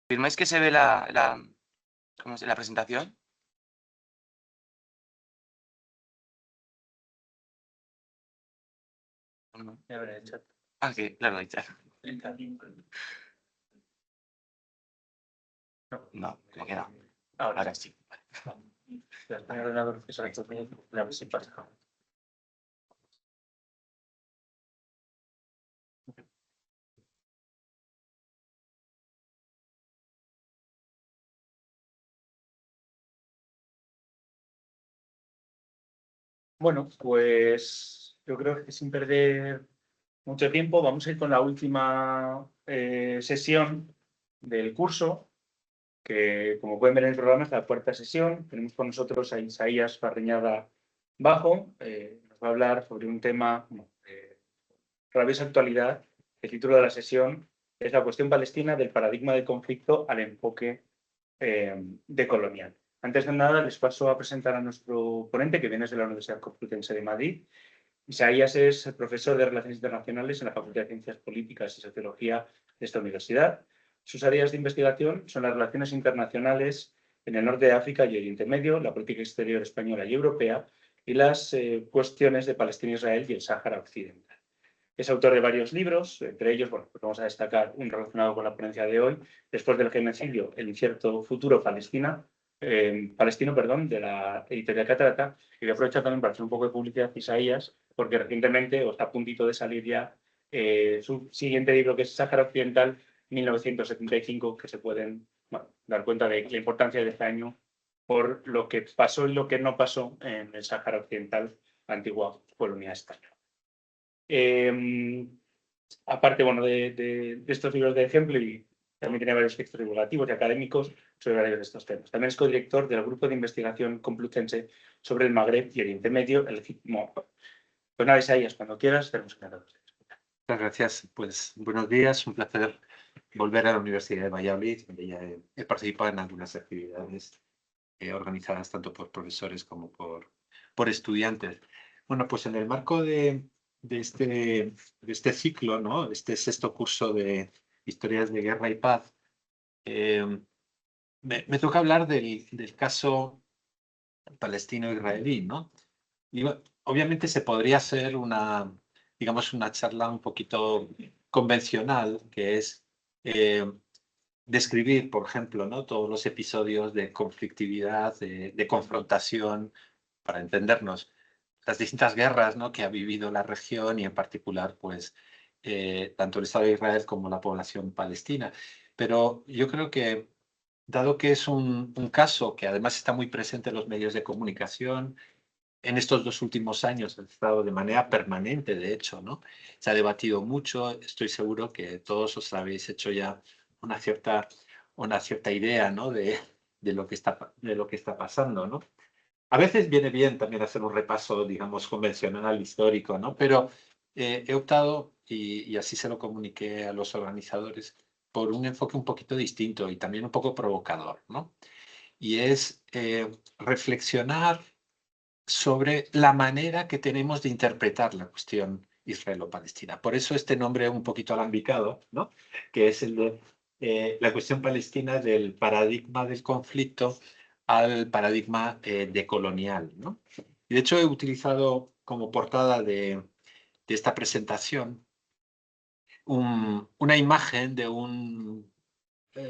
¿Confirmáis que se ve ¿cómo se, la presentación? No. Ah, que claro, ahí está. No, como que no. Ahora sí. Bueno, pues yo creo que sin perder mucho tiempo vamos a ir con la última sesión del curso, que como pueden ver en el programa es la cuarta sesión. Tenemos con nosotros a Isaías Barriñaga Bajo, nos va a hablar sobre un tema de rabiosa actualidad. El título de la sesión es La cuestión palestina del paradigma del conflicto al enfoque decolonial. Antes de nada, les paso a presentar a nuestro ponente, que viene de la Universidad Complutense de Madrid. Isaías es profesor de Relaciones Internacionales en la Facultad de Ciencias Políticas y Sociología de esta universidad. Sus áreas de investigación son las relaciones internacionales en el norte de África y Oriente Medio, la política exterior española y europea y las cuestiones de Palestina, Israel y el Sáhara Occidental. Es autor de varios libros, entre ellos, bueno, pues vamos a destacar un relacionado con la ponencia de hoy, Después del genocidio, el incierto futuro palestino, de la editorial Catarata. Y voy a aprovechar también para hacer un poco de publicidad a Isaías, porque recientemente, o está a puntito de salir ya, su siguiente libro, que es Sáhara Occidental, 1975, que se pueden dar cuenta de la importancia de este año por lo que pasó y lo que no pasó en el Sáhara Occidental, antigua colonia española. Aparte, bueno, de estos libros de ejemplo, y también tiene varios textos divulgativos y académicos sobre varios de estos temas. También es codirector del Grupo de Investigación Complutense sobre el Magreb y Oriente Medio, el GICMO. Pues nada, Isaías, cuando quieras, tenemos que hablar. Muchas gracias. Pues buenos días, un placer volver a la Universidad de Valladolid, donde ya he participado en algunas actividades organizadas tanto por profesores como por estudiantes. Bueno, pues en el marco de este ciclo, ¿no? Este sexto curso de Historias de Guerra y Paz, me toca hablar del caso palestino-israelí, ¿no? Y obviamente se podría hacer digamos, una charla un poquito convencional, que es describir, por ejemplo, ¿no? Todos los episodios de conflictividad, de confrontación, para entendernos, las distintas guerras, ¿no? que ha vivido la región y en particular, pues, tanto el Estado de Israel como la población palestina. Pero yo creo que, dado que es un caso que además está muy presente en los medios de comunicación, en estos 2 últimos años ha estado de manera permanente, de hecho, ¿no? Se ha debatido mucho, estoy seguro que todos os habéis hecho ya una cierta idea, ¿no? de lo que está pasando, ¿no? A veces viene bien también hacer un repaso, digamos, convencional, histórico, ¿no? Pero he optado, y así se lo comuniqué a los organizadores, por un enfoque un poquito distinto y también un poco provocador, ¿no? Y es reflexionar sobre la manera que tenemos de interpretar la cuestión israelo-palestina. Por eso este nombre un poquito alambicado, ¿no? Que es el de la cuestión palestina del paradigma del conflicto al paradigma decolonial, ¿no? Y de hecho he utilizado como portada de esta presentación una imagen de un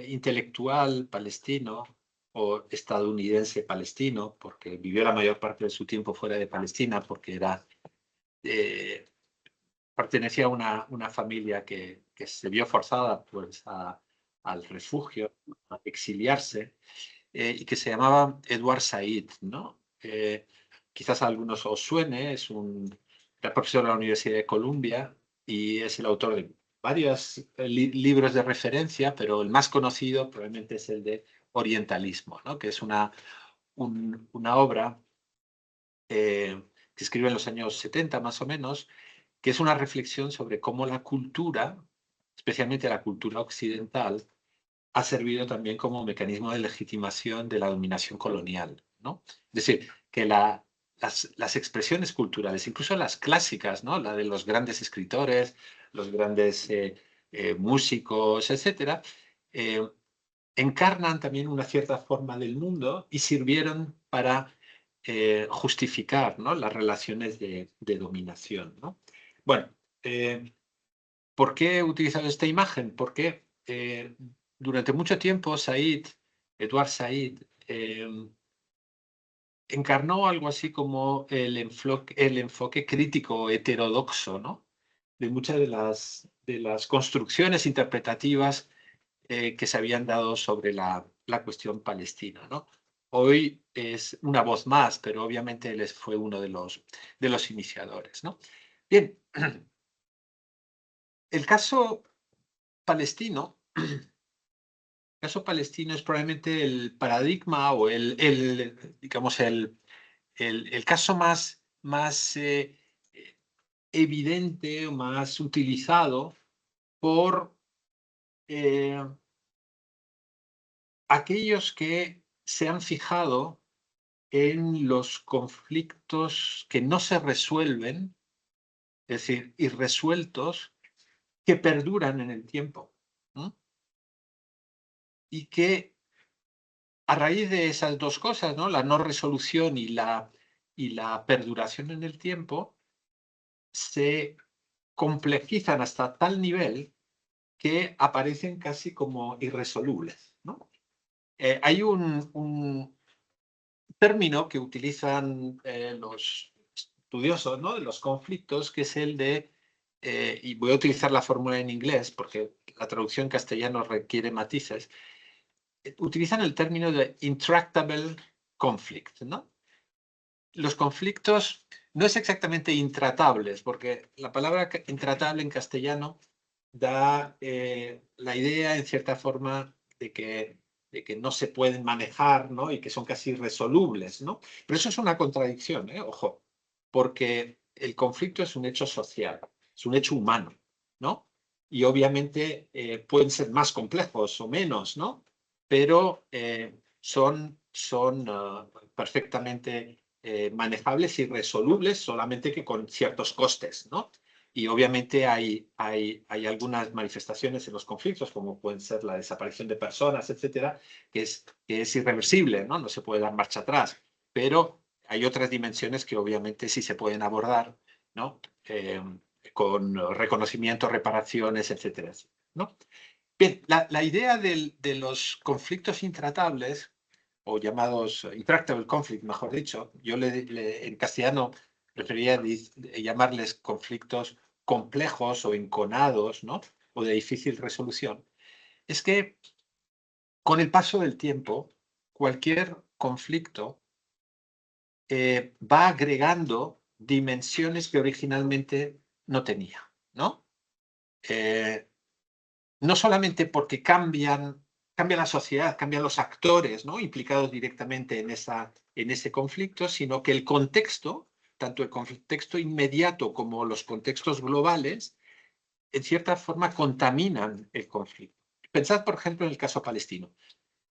intelectual palestino o estadounidense palestino, porque vivió la mayor parte de su tiempo fuera de Palestina, porque pertenecía a una familia que se vio forzada pues, al refugio, a exiliarse, y que se llamaba Edward Said, ¿no? Quizás a algunos os suene, era profesor de la Universidad de Columbia y es el autor de varios libros de referencia, pero el más conocido probablemente es el de Orientalismo, ¿no? Que es una obra que escribe en los años 70 más o menos, que es una reflexión sobre cómo la cultura, especialmente la cultura occidental, ha servido también como mecanismo de legitimación de la dominación colonial, ¿no? Es decir, que las expresiones culturales, incluso las clásicas, ¿no? La de los grandes escritores, los grandes músicos, etcétera, encarnan también una cierta forma del mundo y sirvieron para justificar, ¿no?, las relaciones de dominación, ¿no? Bueno, ¿por qué he utilizado esta imagen? Porque durante mucho tiempo Edward Said, encarnó algo así como el enfoque crítico heterodoxo, ¿no?, de muchas de las construcciones interpretativas que se habían dado sobre la cuestión palestina, ¿no? Hoy es una voz más, pero obviamente él fue uno de los iniciadores, ¿no? Bien, el caso palestino es probablemente el paradigma o digamos, el caso más evidente o más utilizado por aquellos que se han fijado en los conflictos que no se resuelven, es decir, irresueltos, que perduran en el tiempo, ¿no? Y que a raíz de esas dos cosas, ¿no?, la no resolución y la perduración en el tiempo, se complejizan hasta tal nivel que aparecen casi como irresolubles, ¿no? Hay un término que utilizan los estudiosos, ¿no?, de los conflictos, que es el de, y voy a utilizar la fórmula en inglés porque la traducción en castellano requiere matices, utilizan el término de intractable conflict, ¿no? Los conflictos no es exactamente intratables, porque la palabra intratable en castellano da la idea, en cierta forma, de que no se pueden manejar, ¿no?, y que son casi irresolubles, ¿no? Pero eso es una contradicción, ojo, porque el conflicto es un hecho social, es un hecho humano, ¿no? Y obviamente pueden ser más complejos o menos, ¿no? Pero son perfectamente manejables y resolubles, solamente que con ciertos costes, ¿no? Y obviamente hay algunas manifestaciones en los conflictos, como pueden ser la desaparición de personas, etcétera, que es irreversible, ¿no? No se puede dar marcha atrás. Pero hay otras dimensiones que obviamente sí se pueden abordar, ¿no?, con reconocimiento, reparaciones, etcétera, ¿no? Bien, la idea de los conflictos intratables, o llamados intractable conflict, mejor dicho, yo en castellano preferiría llamarles conflictos complejos o enconados, ¿no?, o de difícil resolución, es que con el paso del tiempo, cualquier conflicto va agregando dimensiones que originalmente no tenía, ¿no? No solamente porque cambia la sociedad, cambian los actores, ¿no?, implicados directamente en ese conflicto, sino que el contexto, tanto el contexto inmediato como los contextos globales, en cierta forma contaminan el conflicto. Pensad, por ejemplo, en el caso palestino.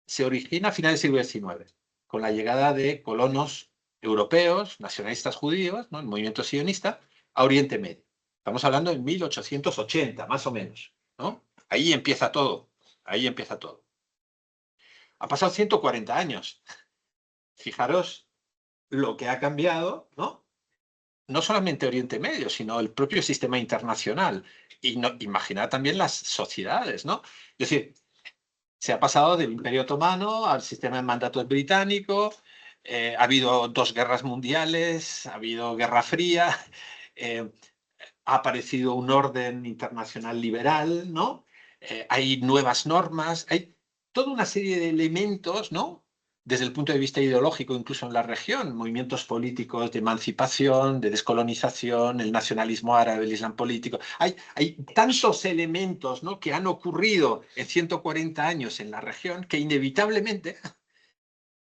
Se origina a finales del siglo XIX, con la llegada de colonos europeos, nacionalistas judíos, ¿no?, el movimiento sionista, a Oriente Medio. Estamos hablando de 1880, más o menos, ¿no? Ahí empieza todo, ahí empieza todo. Ha pasado 140 años. Fijaros lo que ha cambiado, ¿no? No solamente Oriente Medio, sino el propio sistema internacional. Y imaginad también las sociedades, ¿no? Es decir, se ha pasado del Imperio Otomano al sistema de mandato británico, ha habido 2 guerras mundiales, ha habido Guerra Fría, ha aparecido un orden internacional liberal, ¿no? Hay nuevas normas, hay toda una serie de elementos, ¿no?, desde el punto de vista ideológico, incluso en la región, movimientos políticos de emancipación, de descolonización, el nacionalismo árabe, el islam político. Hay tantos elementos, ¿no?, que han ocurrido en 140 años en la región que inevitablemente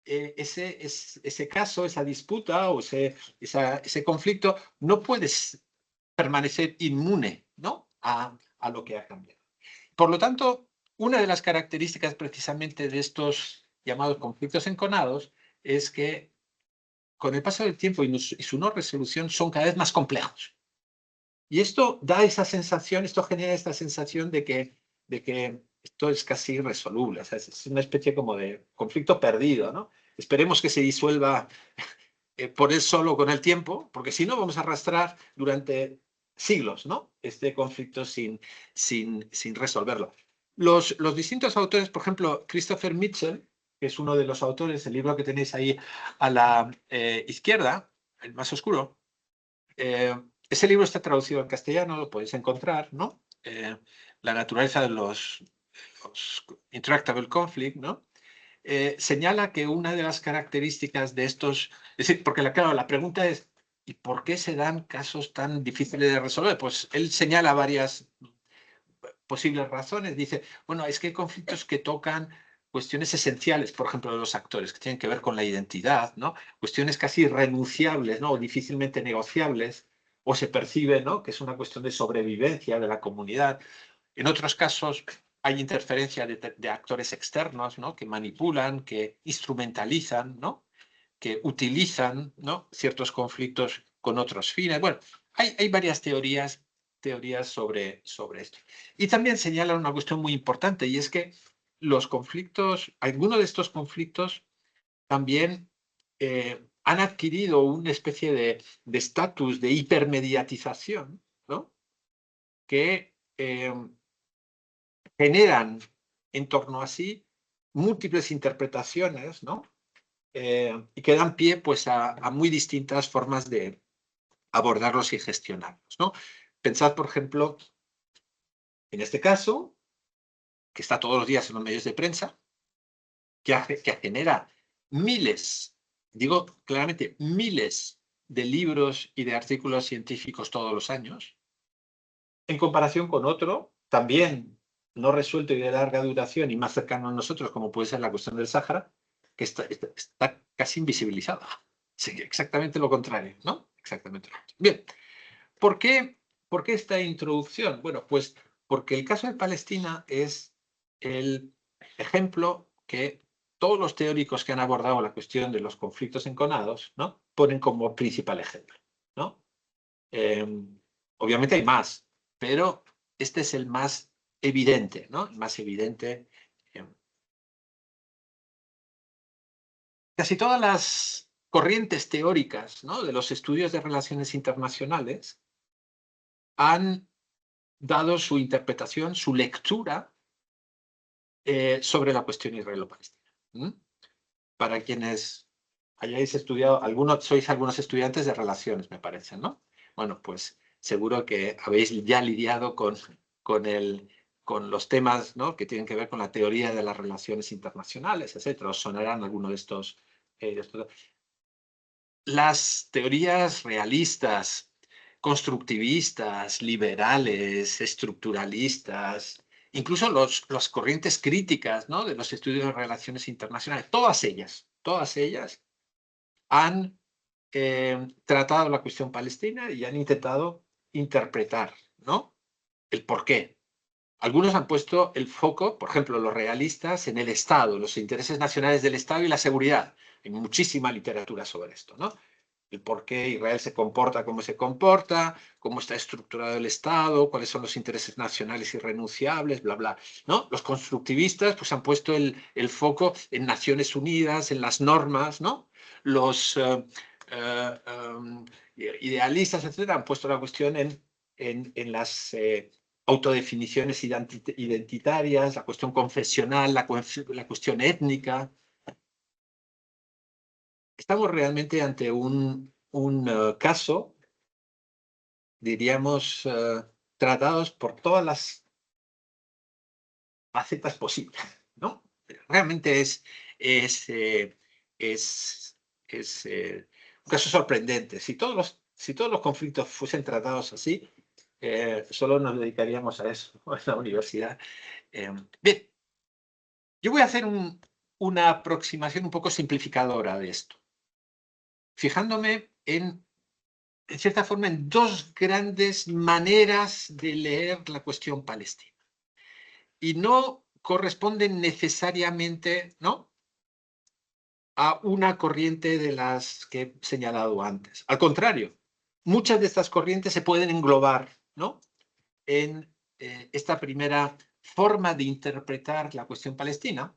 ese caso, esa disputa o ese conflicto no puede permanecer inmune, ¿no?, a lo que ha cambiado. Por lo tanto, una de las características precisamente de estos llamados conflictos enconados es que con el paso del tiempo y su no resolución son cada vez más complejos. Y esto da esa sensación, esto genera esta sensación de que esto es casi irresoluble. O sea, es una especie como de conflicto perdido, ¿no? Esperemos que se disuelva por él solo con el tiempo, porque si no vamos a arrastrar durante siglos, ¿no? Este conflicto sin resolverlo. Los distintos autores, por ejemplo, Christopher Mitchell, que es uno de los autores, el libro que tenéis ahí a la izquierda, el más oscuro, ese libro está traducido al castellano, lo podéis encontrar, ¿no? La naturaleza de los intractable conflict, ¿no? Señala que una de las características de estos, es decir, porque claro, la pregunta es, ¿y por qué se dan casos tan difíciles de resolver? Pues él señala varias posibles razones. Dice, bueno, es que hay conflictos que tocan cuestiones esenciales, por ejemplo, de los actores, que tienen que ver con la identidad, ¿no? Cuestiones casi irrenunciables, ¿no? O difícilmente negociables, o se percibe, ¿no? Que es una cuestión de sobrevivencia de la comunidad. En otros casos hay interferencia de actores externos, ¿no? Que manipulan, que instrumentalizan, ¿no? Que utilizan, ¿no? Ciertos conflictos con otros fines. Bueno, hay varias teorías sobre esto. Y también señalan una cuestión muy importante, y es que los conflictos, algunos de estos conflictos también han adquirido una especie de estatus de hipermediatización, ¿no? Que generan en torno a sí múltiples interpretaciones, ¿no? Y que dan pie pues, a muy distintas formas de abordarlos y gestionarlos, ¿no? Pensad, por ejemplo, en este caso, que está todos los días en los medios de prensa, que genera miles, digo claramente miles de libros y de artículos científicos todos los años, en comparación con otro, también no resuelto y de larga duración y más cercano a nosotros, como puede ser la cuestión del Sáhara, que está casi invisibilizado. Sí, exactamente lo contrario, ¿no? Exactamente lo contrario. Bien, ¿por qué esta introducción? Bueno, pues porque el caso de Palestina es el ejemplo que todos los teóricos que han abordado la cuestión de los conflictos enconados, ¿no? Ponen como principal ejemplo, ¿no? Obviamente hay más, pero este es el más evidente, ¿no? El más evidente. Casi todas las corrientes teóricas, ¿no? De los estudios de relaciones internacionales han dado su interpretación, su lectura sobre la cuestión israelo-palestina. Para quienes hayáis estudiado, sois algunos estudiantes de relaciones, me parece, ¿no? Bueno, pues seguro que habéis ya lidiado con los temas, ¿no? Que tienen que ver con la teoría de las relaciones internacionales, etcétera. Os sonarán algunos de estos. Las teorías realistas, constructivistas, liberales, estructuralistas, incluso las corrientes críticas, ¿no? De los estudios de relaciones internacionales, todas ellas han tratado la cuestión palestina y han intentado interpretar, ¿no? El por qué. Algunos han puesto el foco, por ejemplo, los realistas, en el Estado, los intereses nacionales del Estado y la seguridad. Hay muchísima literatura sobre esto, ¿no? El por qué Israel se comporta como se comporta, cómo está estructurado el Estado, cuáles son los intereses nacionales irrenunciables, bla, bla, ¿no? Los constructivistas pues, han puesto el foco en Naciones Unidas, en las normas, ¿no? Los idealistas, etcétera, han puesto la cuestión en las autodefiniciones identitarias, la cuestión confesional, la cuestión étnica. Estamos realmente ante un caso, diríamos, tratados por todas las facetas posibles, ¿no? Realmente es un caso sorprendente. Si todos los conflictos fuesen tratados así, solo nos dedicaríamos a eso en la universidad. Bien, yo voy a hacer una aproximación un poco simplificadora de esto, fijándome en cierta forma, en dos grandes maneras de leer la cuestión palestina. Y no corresponden necesariamente, ¿no?, a una corriente de las que he señalado antes. Al contrario, muchas de estas corrientes se pueden englobar, ¿no?, en esta primera forma de interpretar la cuestión palestina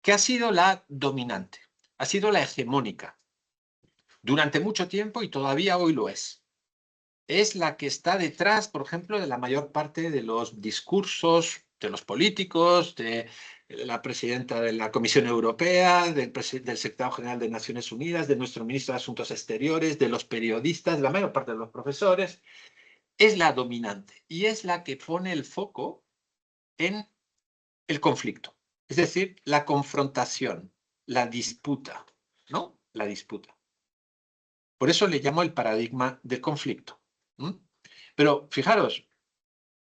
que ha sido la dominante, ha sido la hegemónica durante mucho tiempo y todavía hoy lo es. Es la que está detrás, por ejemplo, de la mayor parte de los discursos de los políticos, de la presidenta de la Comisión Europea, del secretario general de Naciones Unidas, de nuestro ministro de Asuntos Exteriores, de los periodistas, de la mayor parte de los profesores. Es la dominante y es la que pone el foco en el conflicto, es decir, la confrontación, la disputa, ¿no? La disputa. Por eso le llamo el paradigma del conflicto. Pero fijaros,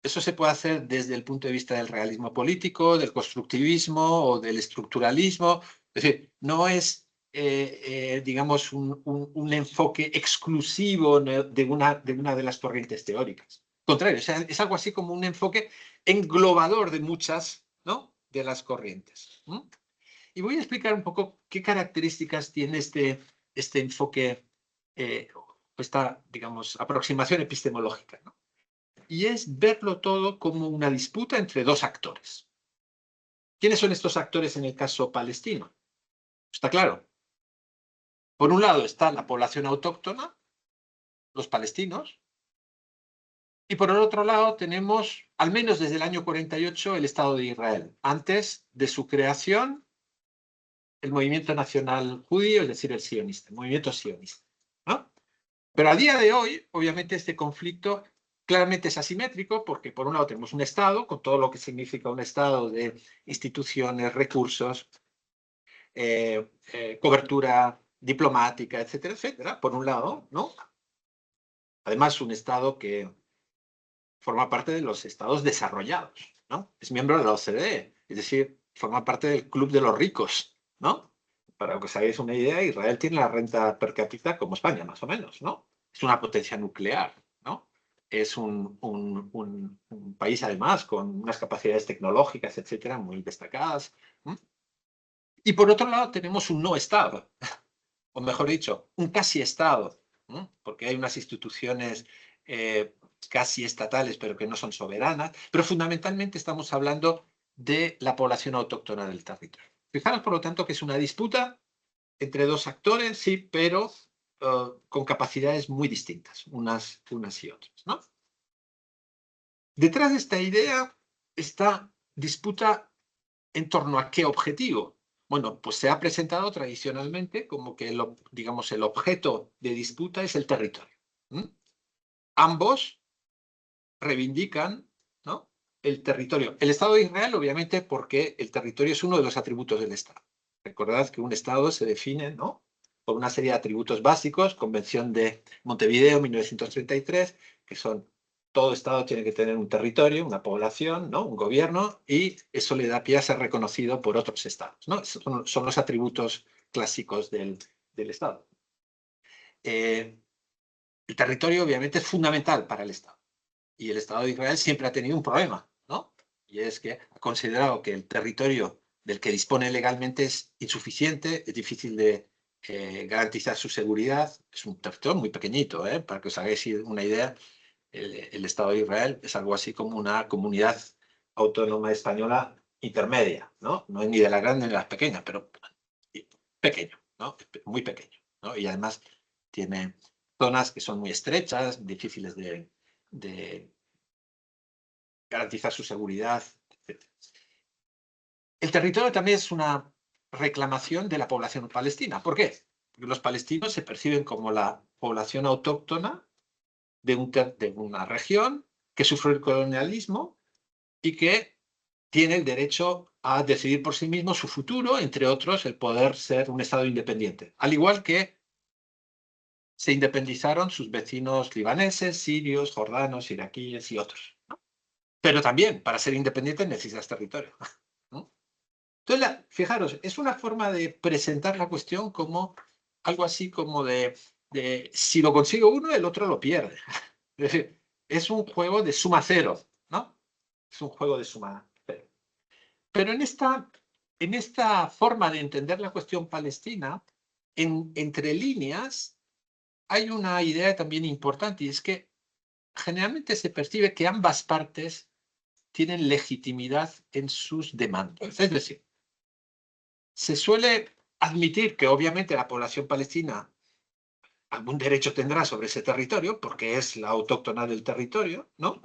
eso se puede hacer desde el punto de vista del realismo político, del constructivismo o del estructuralismo. Es decir, no es, digamos, un enfoque exclusivo de una de las corrientes teóricas. Al contrario, es algo así como un enfoque englobador de muchas, ¿no?, de las corrientes. Y voy a explicar un poco qué características tiene este enfoque, esta, digamos, aproximación epistemológica, ¿no? Y es verlo todo como una disputa entre dos actores. ¿Quiénes son estos actores en el caso palestino? Está claro. Por un lado está la población autóctona, los palestinos, y por el otro lado tenemos, al menos desde el año 48, el Estado de Israel. Antes de su creación, el movimiento nacional judío, es decir, el sionista, el movimiento sionista, ¿no? Pero a día de hoy, obviamente, este conflicto claramente es asimétrico porque, por un lado, tenemos un Estado, con todo lo que significa un Estado de instituciones, recursos, cobertura diplomática, etcétera, etcétera, por un lado, ¿no? Además, un Estado que forma parte de los Estados desarrollados, ¿no? Es miembro de la OCDE, es decir, forma parte del club de los ricos, ¿no? Para que os hagáis una idea, Israel tiene la renta per cápita como España, más o menos, ¿no? Es una potencia nuclear, ¿no? Es un país, además, con unas capacidades tecnológicas, etcétera, muy destacadas. Y por otro lado, tenemos un no Estado, o mejor dicho, un casi Estado, porque hay unas instituciones casi estatales, pero que no son soberanas, pero fundamentalmente estamos hablando de la población autóctona del territorio. Fijaros, por lo tanto, que es una disputa entre dos actores, sí, pero con capacidades muy distintas, unas y otras, ¿no? Detrás de esta idea, esta disputa en torno a qué objetivo. Bueno, pues se ha presentado tradicionalmente como que, digamos, el objeto de disputa es el territorio. Ambos reivindican, ¿no?, el territorio. El Estado de Israel, obviamente, porque el territorio es uno de los atributos del Estado. Recordad que un Estado se define, ¿no?, por una serie de atributos básicos, Convención de Montevideo, 1933, que son: todo Estado tiene que tener un territorio, una población, ¿no?, un gobierno, y eso le da pie a ser reconocido por otros Estados, ¿no? Son los atributos clásicos del Estado. El territorio, obviamente, es fundamental para el Estado. Y el Estado de Israel siempre ha tenido un problema, ¿no? Y es que ha considerado que el territorio del que dispone legalmente es insuficiente, es difícil de garantizar su seguridad. Es un territorio muy pequeñito, para que os hagáis una idea. El Estado de Israel es algo así como una comunidad autónoma española intermedia, ¿no? No es ni de la grande ni de las pequeñas, pero pequeño, ¿no? Muy pequeño, ¿no? Y además tiene zonas que son muy estrechas, difíciles de garantizar su seguridad, etc. El territorio también es una reclamación de la población palestina. ¿Por qué? Porque los palestinos se perciben como la población autóctona de una región que sufrió el colonialismo y que tiene el derecho a decidir por sí mismo su futuro, entre otros, el poder ser un Estado independiente. Al igual que se independizaron sus vecinos libaneses, sirios, jordanos, iraquíes y otros, ¿no? Pero también, para ser independiente necesitas territorio, ¿no? Entonces, fijaros, es una forma de presentar la cuestión como algo así como de si lo consigue uno, el otro lo pierde. Es decir, es un juego de suma cero, ¿no? Es un juego de suma cero. Pero en esta forma de entender la cuestión palestina, entre líneas, hay una idea también importante, y es que generalmente se percibe que ambas partes tienen legitimidad en sus demandas. Es decir, se suele admitir que obviamente la población palestina algún derecho tendrá sobre ese territorio, porque es la autóctona del territorio, ¿no?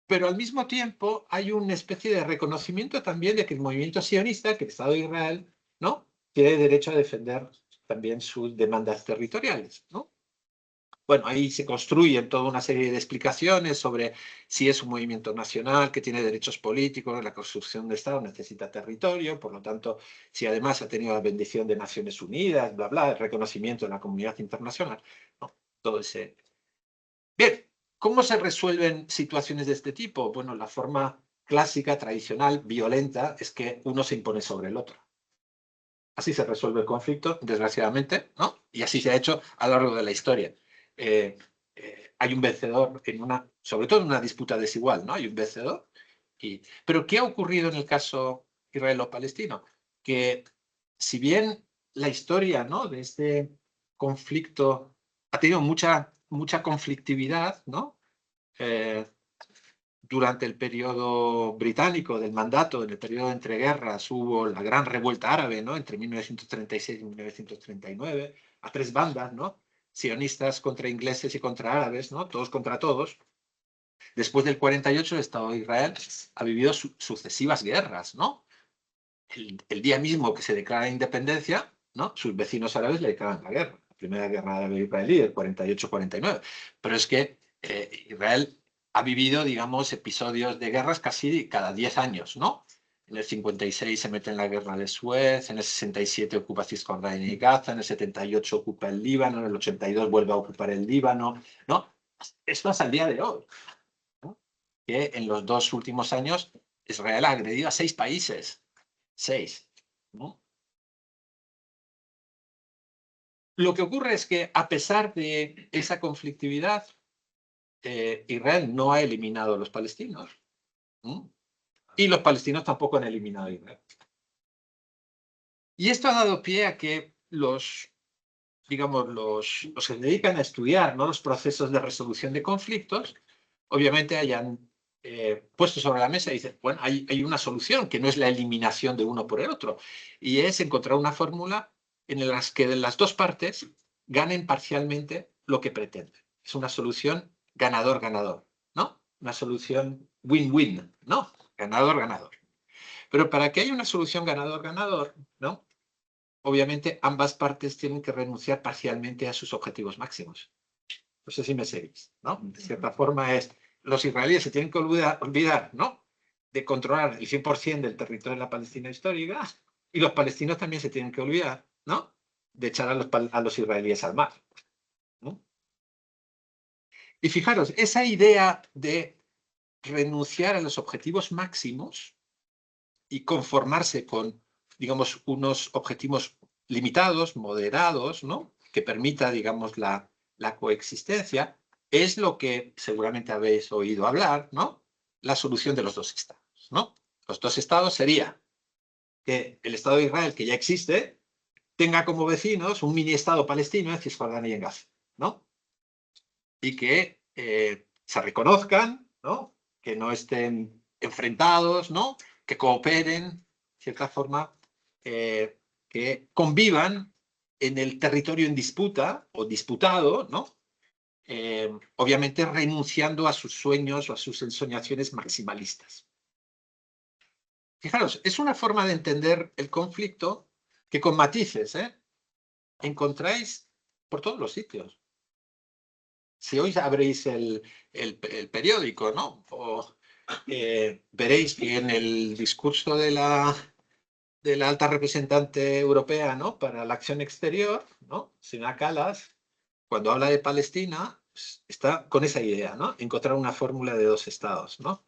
Pero al mismo tiempo hay una especie de reconocimiento también de que el movimiento sionista, que el Estado de Israel, ¿no?, tiene derecho a defender también sus demandas territoriales, ¿no? Bueno, ahí se construyen toda una serie de explicaciones sobre si es un movimiento nacional que tiene derechos políticos, la construcción de Estado necesita territorio, por lo tanto, si además ha tenido la bendición de Naciones Unidas, bla, bla, el reconocimiento de la comunidad internacional, ¿no? Todo ese... Bien, ¿cómo se resuelven situaciones de este tipo? Bueno, la forma clásica, tradicional, violenta, es que uno se impone sobre el otro. Así se resuelve el conflicto, desgraciadamente, ¿no? Y así se ha hecho a lo largo de la historia. Hay un vencedor sobre todo en una disputa desigual, ¿no? Hay un vencedor. Pero ¿qué ha ocurrido en el caso israelo-palestino? Que si bien la historia, ¿no?, de este conflicto ha tenido mucha conflictividad, ¿no? Durante el periodo británico del mandato, en el periodo de entreguerras, hubo la gran revuelta árabe, ¿no?, entre 1936 y 1939, a tres bandas, ¿no?, sionistas contra ingleses y contra árabes, ¿no?, todos contra todos. Después del 48, el Estado de Israel ha vivido sucesivas guerras, ¿no? El día mismo que se declara la independencia, ¿no?, sus vecinos árabes le declaran la guerra, la primera guerra árabe-israelí del 48-49. Pero es que Israel ha vivido, digamos, episodios de guerras casi cada 10 años, ¿no? En el 56 se mete en la guerra de Suez, en el 67 ocupa Cisjordania y Gaza, en el 78 ocupa el Líbano, en el 82 vuelve a ocupar el Líbano, ¿no? Esto hasta el día de hoy, ¿no? Que en los 2 últimos años Israel ha agredido a 6 países. 6, ¿no? Lo que ocurre es que, a pesar de esa conflictividad, Israel no ha eliminado a los palestinos, ¿no?, y los palestinos tampoco han eliminado a Israel. Y esto ha dado pie a que digamos, los que se dedican a estudiar, ¿no?, los procesos de resolución de conflictos, obviamente hayan puesto sobre la mesa y dicen, bueno, hay una solución que no es la eliminación de uno por el otro, y es encontrar una fórmula en la que las dos partes ganen parcialmente lo que pretenden. Es una solución ganador-ganador, ¿no? Una solución win-win, ¿no? Ganador-ganador. Pero para que haya una solución ganador-ganador, ¿no?, obviamente ambas partes tienen que renunciar parcialmente a sus objetivos máximos. No sé si me seguís, ¿no? De cierta forma los israelíes se tienen que olvidar, ¿no?, de controlar el 100% del territorio de la Palestina histórica, y los palestinos también se tienen que olvidar, ¿no?, de echar a los israelíes al mar, ¿no? Y fijaros, esa idea de renunciar a los objetivos máximos y conformarse con, digamos, unos objetivos limitados, moderados, ¿no?, que permita, digamos, la coexistencia, es lo que seguramente habéis oído hablar, ¿no?, la solución de los dos estados, ¿no? Los dos estados sería que el Estado de Israel, que ya existe, tenga como vecinos un mini estado palestino en Cisjordania y en Gaza, ¿no? Y que se reconozcan, ¿no?, que no estén enfrentados, ¿no?, que cooperen, de cierta forma, que convivan en el territorio en disputa o disputado, ¿no?, obviamente renunciando a sus sueños o a sus ensoñaciones maximalistas. Fijaros, es una forma de entender el conflicto que, con matices, encontráis por todos los sitios. Si hoy abréis el periódico, ¿no?, veréis que en el discurso de la alta representante europea, ¿no?, para la acción exterior, ¿no?, Sina Kallas, cuando habla de Palestina, está con esa idea, ¿no?, encontrar una fórmula de dos estados, ¿no?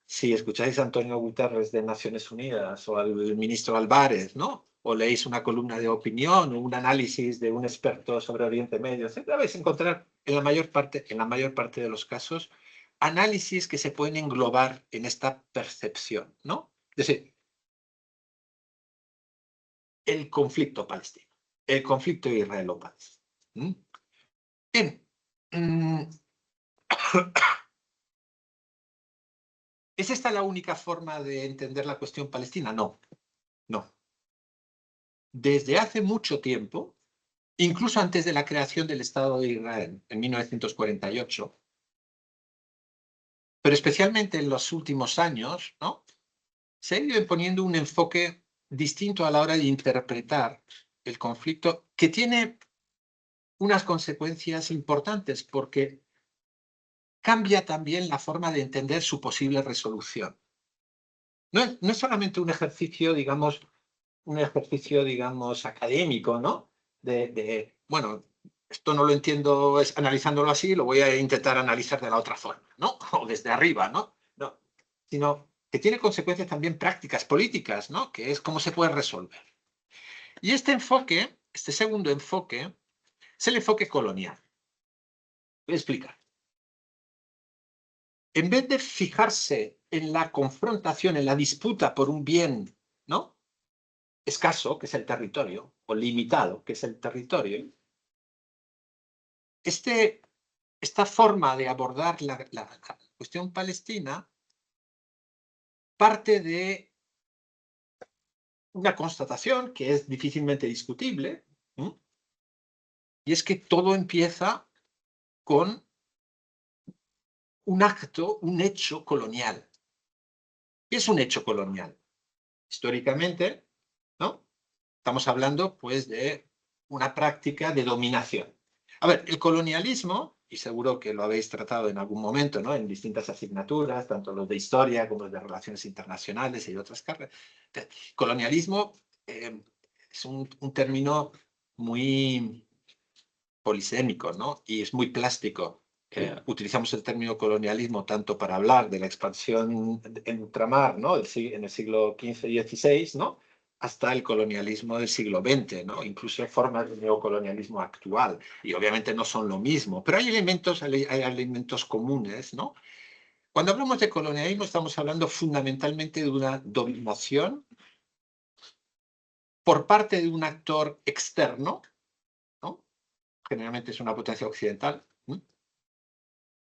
Si escucháis a Antonio Guterres de Naciones Unidas o al ministro Álvarez, ¿no?, o leéis una columna de opinión o un análisis de un experto sobre Oriente Medio, etc., vais a encontrar en la mayor parte de los casos análisis que se pueden englobar en esta percepción, ¿no? Es decir, el conflicto palestino, el conflicto israelo-palestino. Bien. ¿Es esta la única forma de entender la cuestión palestina? No, no. Desde hace mucho tiempo, incluso antes de la creación del Estado de Israel, en 1948, pero especialmente en los últimos años, ¿no?, se ha ido imponiendo un enfoque distinto a la hora de interpretar el conflicto, que tiene unas consecuencias importantes, porque cambia también la forma de entender su posible resolución. No es solamente un ejercicio, digamos, académico, ¿no? Bueno, esto no lo entiendo analizándolo así, lo voy a intentar analizar de la otra forma, ¿no? O desde arriba, ¿no? No, sino que tiene consecuencias también prácticas, políticas, ¿no? Que es cómo se puede resolver. Y este enfoque, este segundo enfoque, es el enfoque colonial. Voy a explicar. En vez de fijarse en la confrontación, en la disputa por un bien, ¿no?, escaso, que es el territorio, o limitado, que es el territorio, esta forma de abordar la cuestión palestina parte de una constatación que es difícilmente discutible, ¿sí?, y es que todo empieza con un acto, un hecho colonial. ¿Qué es un hecho colonial? Históricamente, ¿no?, estamos hablando, pues, de una práctica de dominación. A ver, el colonialismo, y seguro que lo habéis tratado en algún momento, ¿no?, en distintas asignaturas, tanto los de historia como los de relaciones internacionales y otras carreras. Colonialismo es un término muy polisémico, ¿no?, y es muy plástico. Utilizamos el término colonialismo tanto para hablar de la expansión en ultramar, ¿no?, en el siglo XV y XVI, ¿no?, hasta el colonialismo del siglo XX, ¿no?, incluso formas de neocolonialismo actual. Y obviamente no son lo mismo, pero hay elementos comunes, ¿no? Cuando hablamos de colonialismo estamos hablando fundamentalmente de una dominación por parte de un actor externo, ¿no?, generalmente es una potencia occidental, ¿no?,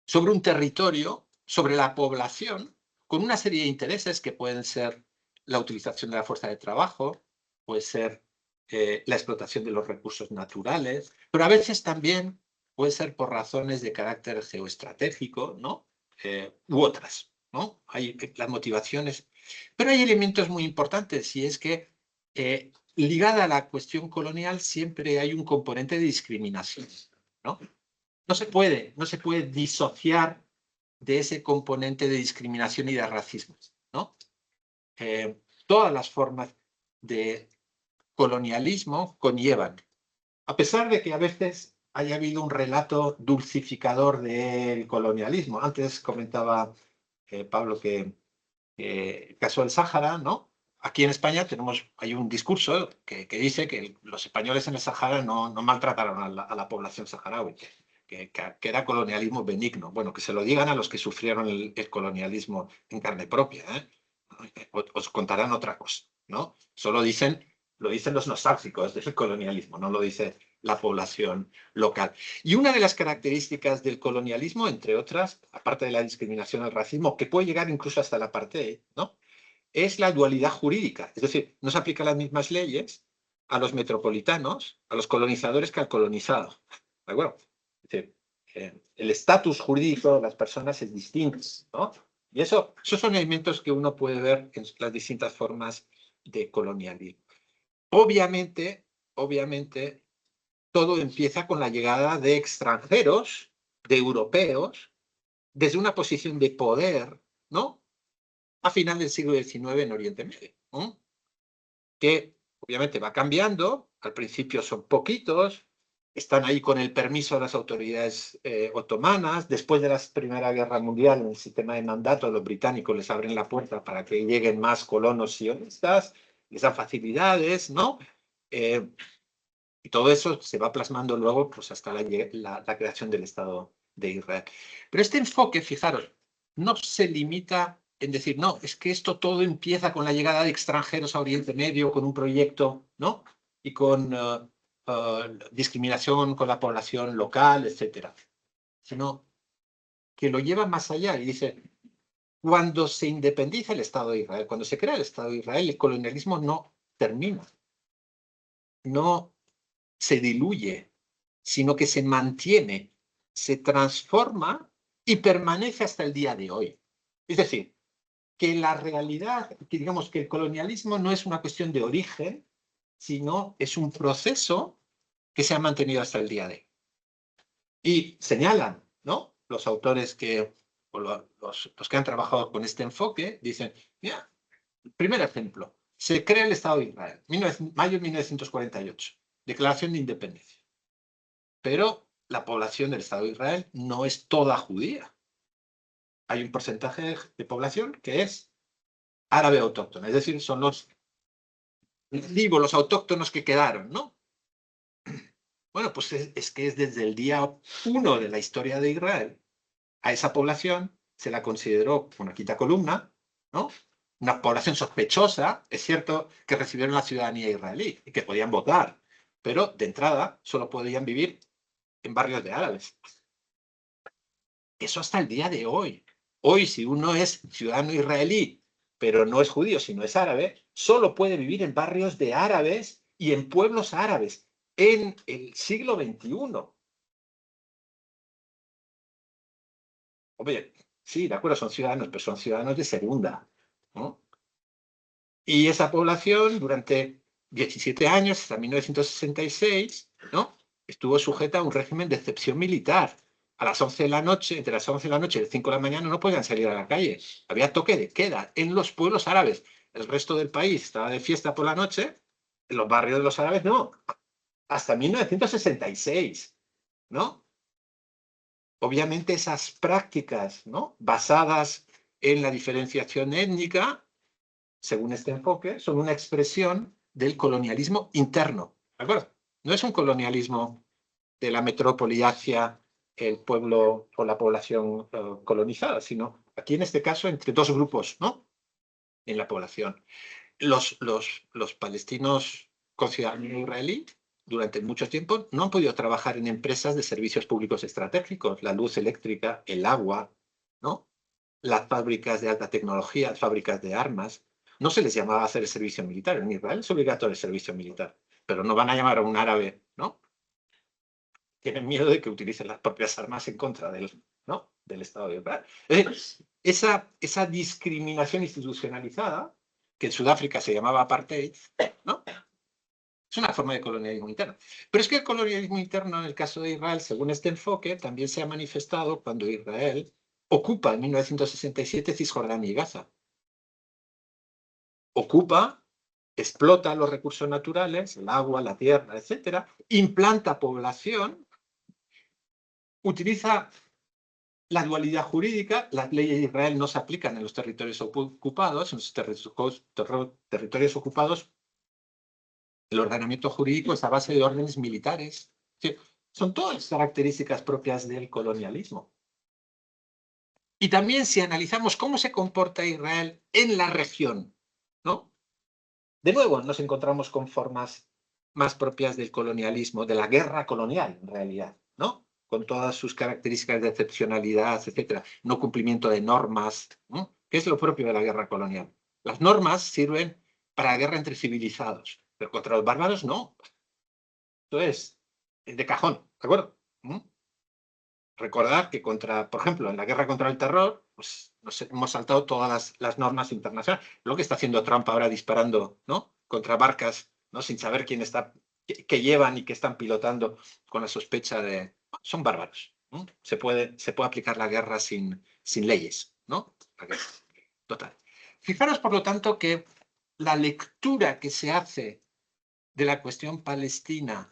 sobre un territorio, sobre la población, con una serie de intereses que pueden ser la utilización de la fuerza de trabajo, puede ser la explotación de los recursos naturales, pero a veces también puede ser por razones de carácter geoestratégico, ¿no?, u otras, ¿no? Hay las motivaciones. Pero hay elementos muy importantes, y es que ligada a la cuestión colonial siempre hay un componente de discriminación, ¿no? No se puede disociar de ese componente de discriminación y de racismo, ¿no? Todas las formas de colonialismo conllevan, a pesar de que a veces haya habido un relato dulcificador del colonialismo. Antes comentaba Pablo que el caso del Sáhara, ¿no? Aquí en España hay un discurso que dice que los españoles en el Sáhara no maltrataron a la población saharaui, que era colonialismo benigno. Bueno, que se lo digan a los que sufrieron el colonialismo en carne propia, ¿eh? Os contarán otra cosa, ¿no? Lo dicen los nostálgicos del colonialismo, no lo dice la población local. Y una de las características del colonialismo, entre otras, aparte de la discriminación al racismo, que puede llegar incluso hasta la apartheid, ¿no?, es la dualidad jurídica. Es decir, no se aplican las mismas leyes a los metropolitanos, a los colonizadores, que al colonizado. ¿De acuerdo? Es decir, el estatus jurídico de las personas es distinto, ¿no? Y esos son elementos que uno puede ver en las distintas formas de colonialismo. Obviamente, todo empieza con la llegada de extranjeros, de europeos, desde una posición de poder, ¿no?, a final del siglo XIX en Oriente Medio, ¿no?, que obviamente va cambiando. Al principio son poquitos, están ahí con el permiso de las autoridades otomanas. Después de la Primera Guerra Mundial, en el sistema de mandato, los británicos les abren la puerta para que lleguen más colonos sionistas, les dan facilidades, ¿no? Y todo eso se va plasmando luego, pues, hasta la creación del Estado de Israel. Pero este enfoque, fijaros, no se limita en decir, no, es que esto todo empieza con la llegada de extranjeros a Oriente Medio, con un proyecto, ¿no?, y con discriminación con la población local, etcétera, sino que lo lleva más allá y dice, Cuando se independiza el Estado de Israel, cuando se crea el Estado de Israel, el colonialismo no termina, no se diluye, sino que se mantiene, se transforma y permanece hasta el día de hoy. Es decir, que la realidad, que digamos que el colonialismo no es una cuestión de origen, sino es un proceso que se ha mantenido hasta el día de hoy. Y señalan, ¿no? Los autores que, o los que han trabajado con este enfoque, dicen, mira, primer ejemplo, se crea el Estado de Israel, mayo de 1948, declaración de independencia. Pero la población del Estado de Israel no es toda judía. Hay un porcentaje de población que es árabe autóctona, es decir, son los nativos, los autóctonos que quedaron, ¿no? Bueno, pues es que es desde el día 1 de la historia de Israel, a esa población se la consideró una quinta columna, ¿no? Una población sospechosa. Es cierto que recibieron la ciudadanía israelí y que podían votar, pero de entrada solo podían vivir en barrios de árabes. Eso hasta el día de hoy. Hoy, si uno es ciudadano israelí, pero no es judío, sino es árabe, solo puede vivir en barrios de árabes y en pueblos árabes en el siglo XXI. Oye, sí, de acuerdo, son ciudadanos, pero son ciudadanos de segunda, ¿no? Y esa población durante 17 años, hasta 1966, ¿no? Estuvo sujeta a un régimen de excepción militar. A las 11 de la noche, entre las 11 de la noche y las 5 de la mañana no podían salir a la calle. Había toque de queda en los pueblos árabes. El resto del país estaba de fiesta por la noche, en los barrios de los árabes no. Hasta 1966, ¿no? Obviamente esas prácticas, ¿no? Basadas en la diferenciación étnica, según este enfoque, son una expresión del colonialismo interno, ¿de acuerdo? No es un colonialismo de la metrópoli hacia el pueblo o la población colonizada, sino aquí en este caso entre dos grupos, ¿no? En la población. Los palestinos con ciudadanía israelí durante mucho tiempo no han podido trabajar en empresas de servicios públicos estratégicos, la luz eléctrica, el agua, ¿no? Las fábricas de alta tecnología, las fábricas de armas. No se les llamaba a hacer el servicio militar. En Israel es obligatorio el servicio militar, pero no van a llamar a un árabe, ¿no? Tienen miedo de que utilicen las propias armas en contra del, ¿no? Del Estado de Israel. Esa discriminación institucionalizada, que en Sudáfrica se llamaba apartheid, ¿no? Es una forma de colonialismo interno. Pero es que el colonialismo interno en el caso de Israel, según este enfoque, también se ha manifestado cuando Israel ocupa en 1967 Cisjordania y Gaza. Ocupa, explota los recursos naturales, el agua, la tierra, etcétera, implanta población, utiliza la dualidad jurídica, las leyes de Israel no se aplican en los territorios ocupados, en los territorios ocupados, el ordenamiento jurídico es a base de órdenes militares. Sí, son todas características propias del colonialismo. Y también si analizamos cómo se comporta Israel en la región, ¿no? De nuevo nos encontramos con formas más propias del colonialismo, de la guerra colonial en realidad, ¿no? Con todas sus características de excepcionalidad, etcétera, no cumplimiento de normas, ¿no? ¿Qué es lo propio de la guerra colonial? Las normas sirven para la guerra entre civilizados, pero contra los bárbaros no. Esto es de cajón, ¿de acuerdo? Recordad que por ejemplo, en la guerra contra el terror, pues nos hemos saltado todas las normas internacionales. Lo que está haciendo Trump ahora disparando, ¿no? Contra barcas, ¿no? Sin saber quién está, qué llevan y qué están pilotando con la sospecha de... Son bárbaros, ¿no? Se puede aplicar la guerra sin leyes, ¿no? Total. Fijaros, por lo tanto, que la lectura que se hace de la cuestión palestina,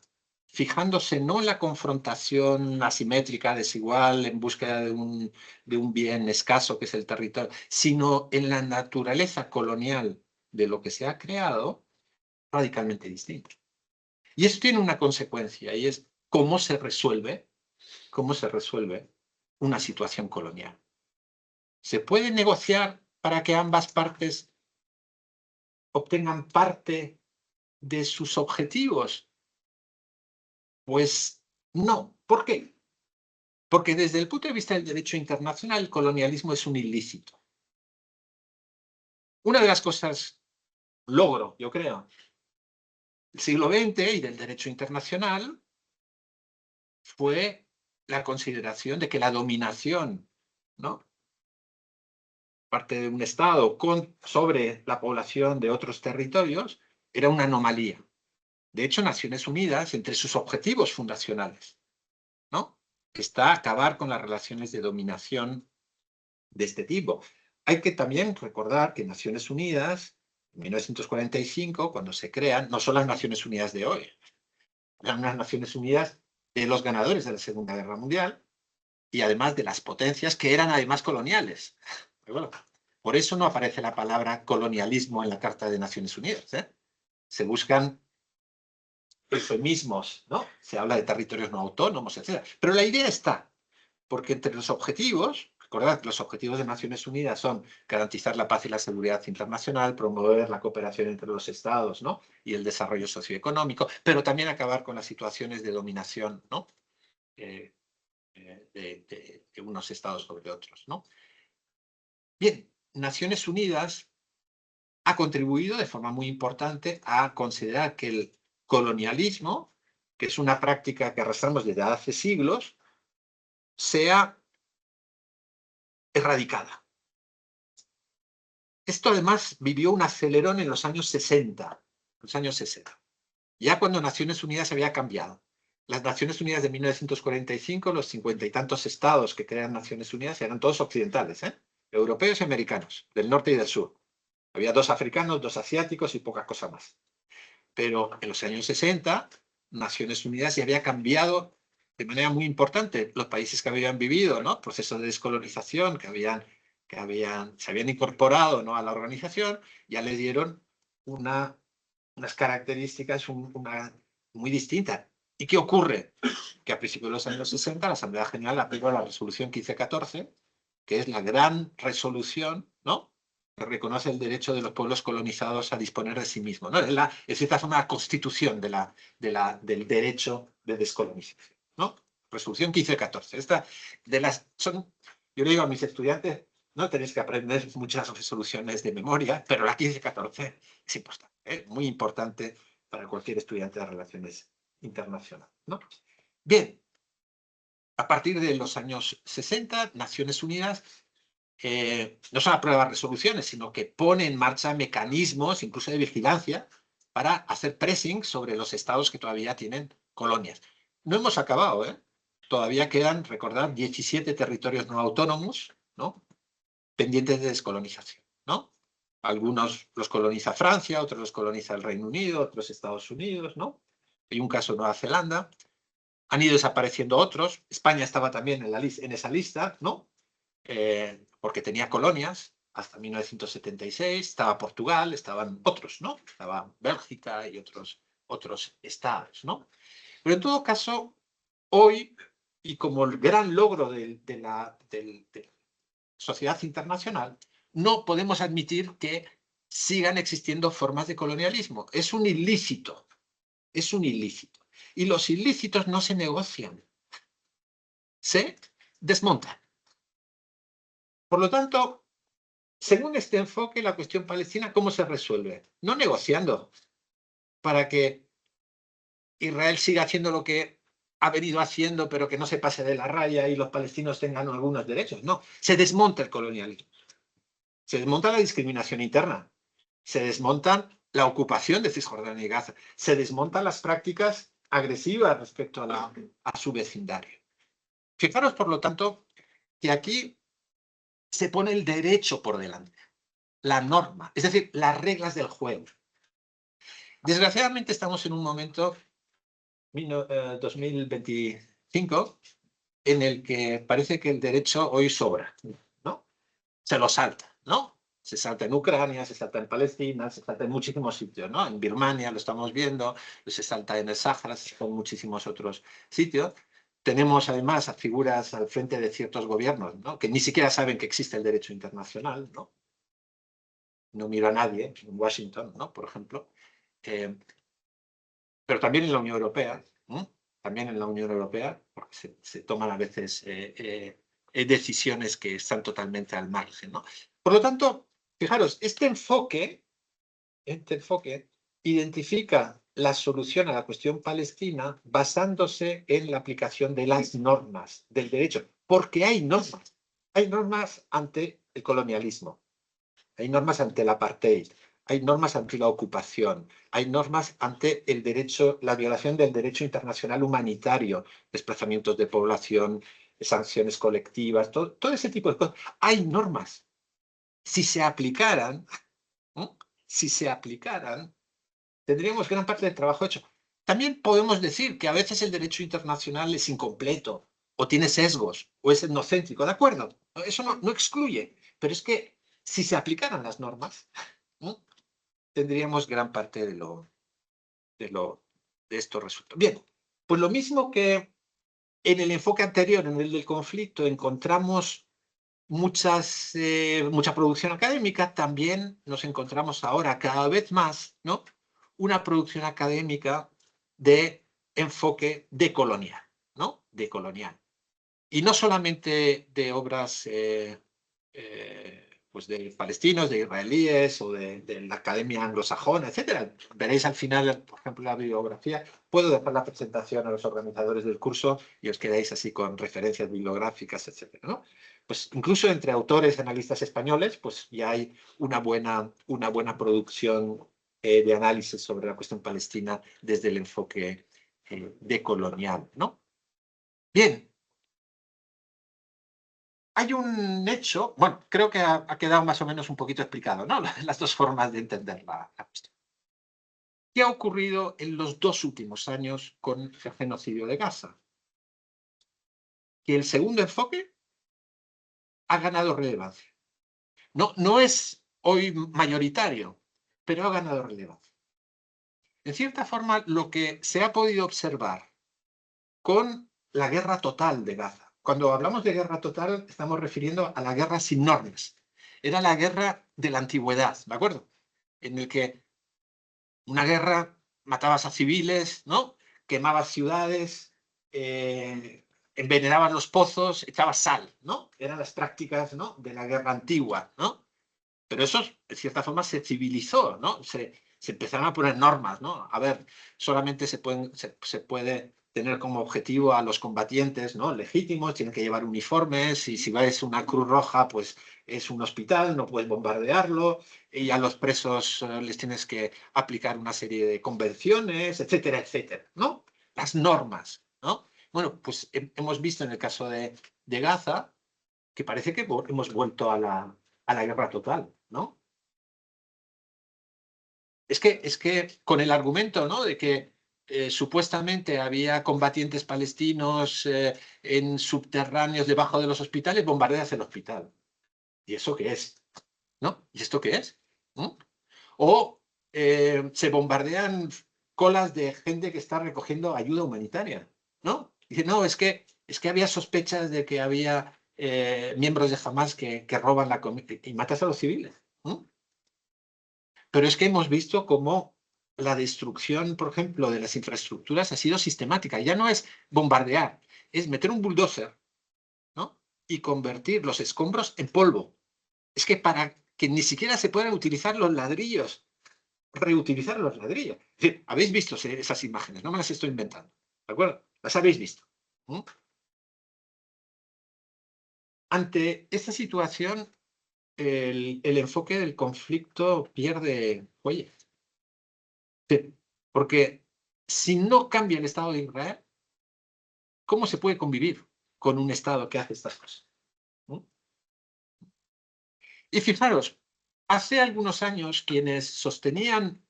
fijándose no en la confrontación asimétrica, desigual, en búsqueda de un bien escaso que es el territorio, sino en la naturaleza colonial de lo que se ha creado, radicalmente distinto. Y eso tiene una consecuencia, y es cómo se resuelve una situación colonial. ¿Se puede negociar para que ambas partes obtengan parte de sus objetivos? Pues no. ¿Por qué? Porque desde el punto de vista del derecho internacional, el colonialismo es un ilícito. Una de las cosas, logro, yo creo, del siglo XX y del derecho internacional fue la consideración de que la dominación, ¿no?, parte de un Estado sobre la población de otros territorios era una anomalía. De hecho, Naciones Unidas, entre sus objetivos fundacionales, ¿no?, está acabar con las relaciones de dominación de este tipo. Hay que también recordar que Naciones Unidas, en 1945, cuando se crean, no son las Naciones Unidas de hoy, eran unas Naciones Unidas de los ganadores de la Segunda Guerra Mundial y además de las potencias que eran además coloniales. Bueno, por eso no aparece la palabra colonialismo en la Carta de Naciones Unidas, ¿eh? Se buscan eufemismos, ¿no? Se habla de territorios no autónomos, etc. Pero la idea está, porque entre los objetivos, recordad que los objetivos de Naciones Unidas son garantizar la paz y la seguridad internacional, promover la cooperación entre los estados, ¿no?, y el desarrollo socioeconómico, pero también acabar con las situaciones de dominación, ¿no?, de unos estados sobre otros, ¿no? Bien, Naciones Unidas ha contribuido de forma muy importante a considerar que el colonialismo, que es una práctica que arrastramos desde hace siglos, sea erradicada. Esto además vivió un acelerón en los años 60. Ya cuando Naciones Unidas había cambiado. Las Naciones Unidas de 1945, los 50 y tantos estados que crean Naciones Unidas eran todos occidentales, europeos y americanos, del norte y del sur. Había 2 africanos, 2 asiáticos y poca cosa más. Pero en los años 60, Naciones Unidas ya había cambiado de manera muy importante. Los países que habían vivido, ¿no?, proceso de descolonización, se habían incorporado, ¿no?, a la organización, ya le dieron unas características muy distintas. ¿Y qué ocurre? Que a principios de los años 60 la Asamblea General aprobó la resolución 1514, que es la gran resolución, ¿no?, que reconoce el derecho de los pueblos colonizados a disponer de sí mismos, ¿no? Es esta forma de constitución del derecho de descolonización, ¿no? Resolución 1514. Yo le digo a mis estudiantes, no tenéis que aprender muchas resoluciones de memoria, pero la 1514 es importante, muy importante para cualquier estudiante de relaciones internacionales, ¿no? Bien, a partir de los años 60, Naciones Unidas no solo aprueba resoluciones, sino que pone en marcha mecanismos, incluso de vigilancia, para hacer pressing sobre los estados que todavía tienen colonias. No hemos acabado, ¿eh? Todavía quedan, recordad, 17 territorios no autónomos, ¿no?, pendientes de descolonización, ¿no? Algunos los coloniza Francia, otros los coloniza el Reino Unido, otros Estados Unidos, ¿no? Hay un caso en Nueva Zelanda. Han ido desapareciendo otros. España estaba también en esa lista, ¿no?, porque tenía colonias hasta 1976, estaba Portugal, estaban otros, ¿no? Estaba Bélgica y otros estados, ¿no? Pero en todo caso, hoy, y como el gran logro de la sociedad internacional, no podemos admitir que sigan existiendo formas de colonialismo. Es un ilícito, es un ilícito. Y los ilícitos no se negocian, se desmontan. Por lo tanto, según este enfoque, la cuestión palestina, ¿cómo se resuelve? No negociando para que Israel siga haciendo lo que ha venido haciendo, pero que no se pase de la raya y los palestinos tengan algunos derechos. No, se desmonta el colonialismo. Se desmonta la discriminación interna. Se desmonta la ocupación de Cisjordania y Gaza. Se desmontan las prácticas agresivas respecto a su vecindario. Fijaros, por lo tanto, que aquí se pone el derecho por delante, la norma, es decir, las reglas del juego. Desgraciadamente estamos en un momento, 2025, en el que parece que el derecho hoy sobra, ¿no? Se lo salta, ¿no? Se salta en Ucrania, se salta en Palestina, se salta en muchísimos sitios, ¿no? En Birmania lo estamos viendo, se salta en el Sáhara, se salta en muchísimos otros sitios. Tenemos además a figuras al frente de ciertos gobiernos, ¿no?, que ni siquiera saben que existe el derecho internacional, ¿no? No miro a nadie en Washington, ¿no?, por ejemplo. Pero también en la Unión Europea, ¿no? También en la Unión Europea, porque se toman a veces decisiones que están totalmente al margen, ¿no? Por lo tanto, Fijaros, este enfoque identifica la solución a la cuestión palestina basándose en la aplicación de las normas del derecho, porque hay normas. Hay normas ante el colonialismo, hay normas ante el apartheid, hay normas ante la ocupación, hay normas ante el derecho, la violación del derecho internacional humanitario, desplazamientos de población, sanciones colectivas, todo ese tipo de cosas. Hay normas. Si se aplicaran, ¿no? Si se aplicaran, tendríamos gran parte del trabajo hecho. También podemos decir que a veces el derecho internacional es incompleto, o tiene sesgos, o es etnocéntrico, ¿de acuerdo? Eso no excluye, pero es que si se aplicaran las normas, ¿no? Tendríamos gran parte de estos resultados. Bien, pues lo mismo que en el enfoque anterior, en el del conflicto, encontramos mucha producción académica, también nos encontramos ahora cada vez más, ¿no? Una producción académica de enfoque decolonial, ¿no? Decolonial. Y no solamente de obras pues de palestinos, de israelíes o de la academia anglosajona, etc. Veréis al final, por ejemplo, la bibliografía. Puedo dejar la presentación a los organizadores del curso y os quedáis así con referencias bibliográficas, etc., ¿no? Pues incluso entre autores y analistas españoles, pues ya hay una buena producción de análisis sobre la cuestión palestina desde el enfoque decolonial, ¿no? Bien. Hay un hecho, bueno, creo que ha quedado más o menos un poquito explicado, ¿no? Las dos formas de entender la cuestión. ¿Qué ha ocurrido en los 2 últimos años con el genocidio de Gaza? Que el segundo enfoque ha ganado relevancia. No es hoy mayoritario, pero ha ganado relevancia. En cierta forma, lo que se ha podido observar con la guerra total de Gaza. Cuando hablamos de guerra total, estamos refiriendo a la guerra sin normas. Era la guerra de la antigüedad, ¿de acuerdo? En el que una guerra matabas a civiles, ¿no? Quemabas ciudades, envenenabas los pozos, echabas sal, ¿no? Eran las prácticas, ¿no? De la guerra antigua, ¿no? Pero eso, de cierta forma, se civilizó, ¿no? Se empezaron a poner normas, ¿no? A ver, solamente se puede tener como objetivo a los combatientes, ¿no? Legítimos, tienen que llevar uniformes, y si vais a una Cruz Roja, pues es un hospital, no puedes bombardearlo, y a los presos les tienes que aplicar una serie de convenciones, etcétera, etcétera, ¿no? Las normas, ¿no? Bueno, pues hemos visto en el caso de Gaza que parece que hemos vuelto a la guerra total, ¿no? Es que con el argumento, ¿no? De que supuestamente había combatientes palestinos en subterráneos debajo de los hospitales, bombardeas el hospital. ¿Y eso qué es? ¿No? ¿Y esto qué es? ¿no? O se bombardean colas de gente que está recogiendo ayuda humanitaria, ¿no? Dice, no, es que había sospechas de que había miembros de Hamas que roban la comida y matas a los civiles. ¿no? Pero es que hemos visto cómo la destrucción, por ejemplo, de las infraestructuras ha sido sistemática. Ya no es bombardear, es meter un bulldozer, ¿no? Y convertir los escombros en polvo. Es que para que ni siquiera se puedan utilizar los ladrillos, reutilizar los ladrillos. Es decir, habéis visto esas imágenes, no me las estoy inventando, ¿de acuerdo? Las habéis visto. ¿no? Ante esta situación, el enfoque del conflicto pierde fuelle. Porque si no cambia el Estado de Israel, ¿cómo se puede convivir con un Estado que hace estas cosas? ¿no? Y fijaros, hace algunos años quienes sostenían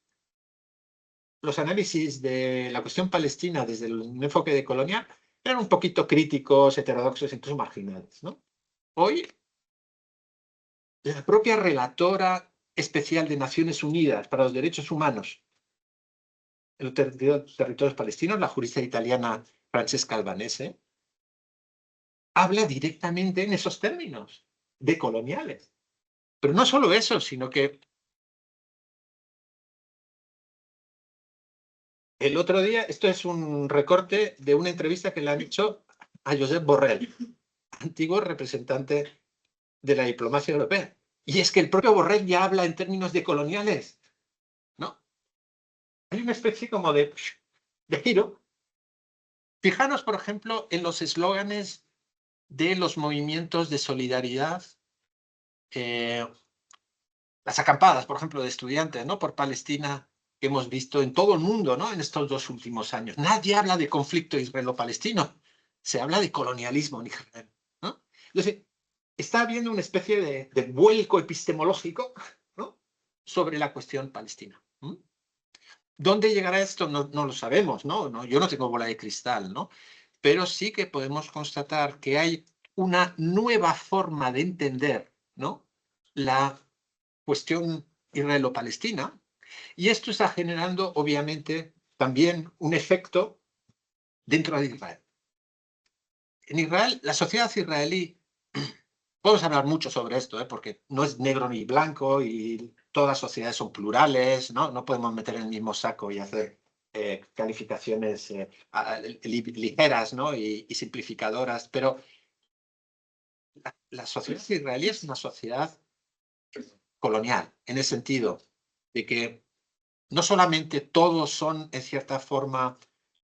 los análisis de la cuestión palestina desde el enfoque de colonial eran un poquito críticos, heterodoxos, incluso marginales. ¿no? Hoy, la propia relatora especial de Naciones Unidas para los Derechos Humanos en los territorios palestinos, la jurista italiana Francesca Albanese, habla directamente en esos términos de coloniales. Pero no solo eso, sino que el otro día, esto es un recorte de una entrevista que le han hecho a Josep Borrell, antiguo representante de la diplomacia europea. Y es que el propio Borrell ya habla en términos de coloniales, ¿no? Hay una especie como de giro. Fijaros, por ejemplo, en los eslóganes de los movimientos de solidaridad, las acampadas, por ejemplo, de estudiantes, ¿no?, por Palestina, que hemos visto en todo el mundo, ¿no?, en estos 2 últimos años. Nadie habla de conflicto israelo-palestino, se habla de colonialismo en Israel, ¿no? Entonces, está habiendo una especie de vuelco epistemológico, ¿no?, sobre la cuestión palestina. ¿Dónde llegará esto? No lo sabemos, ¿no? Yo no tengo bola de cristal, ¿no? Pero sí que podemos constatar que hay una nueva forma de entender, ¿no?, la cuestión israelo-palestina, y esto está generando, obviamente, también un efecto dentro de Israel. En Israel, la sociedad israelí, podemos hablar mucho sobre esto, porque no es negro ni blanco y todas las sociedades son plurales, ¿no? No podemos meter en el mismo saco y hacer calificaciones ligeras, ¿no?, y simplificadoras, pero la sociedad israelí es una sociedad colonial, en el sentido de que no solamente todos son, en cierta forma,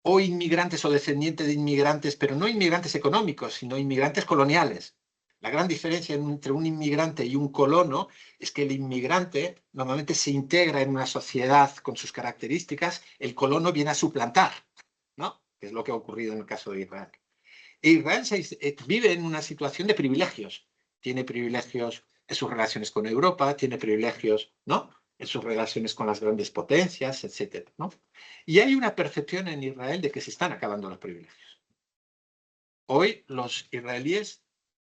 o inmigrantes o descendientes de inmigrantes, pero no inmigrantes económicos, sino inmigrantes coloniales. La gran diferencia entre un inmigrante y un colono es que el inmigrante normalmente se integra en una sociedad con sus características, el colono viene a suplantar, ¿no?, que es lo que ha ocurrido en el caso de Israel. Israel vive en una situación de privilegios. Tiene privilegios en sus relaciones con Europa, tiene privilegios, ¿no?, en sus relaciones con las grandes potencias, etcétera, ¿no? Y hay una percepción en Israel de que se están acabando los privilegios. Hoy los israelíes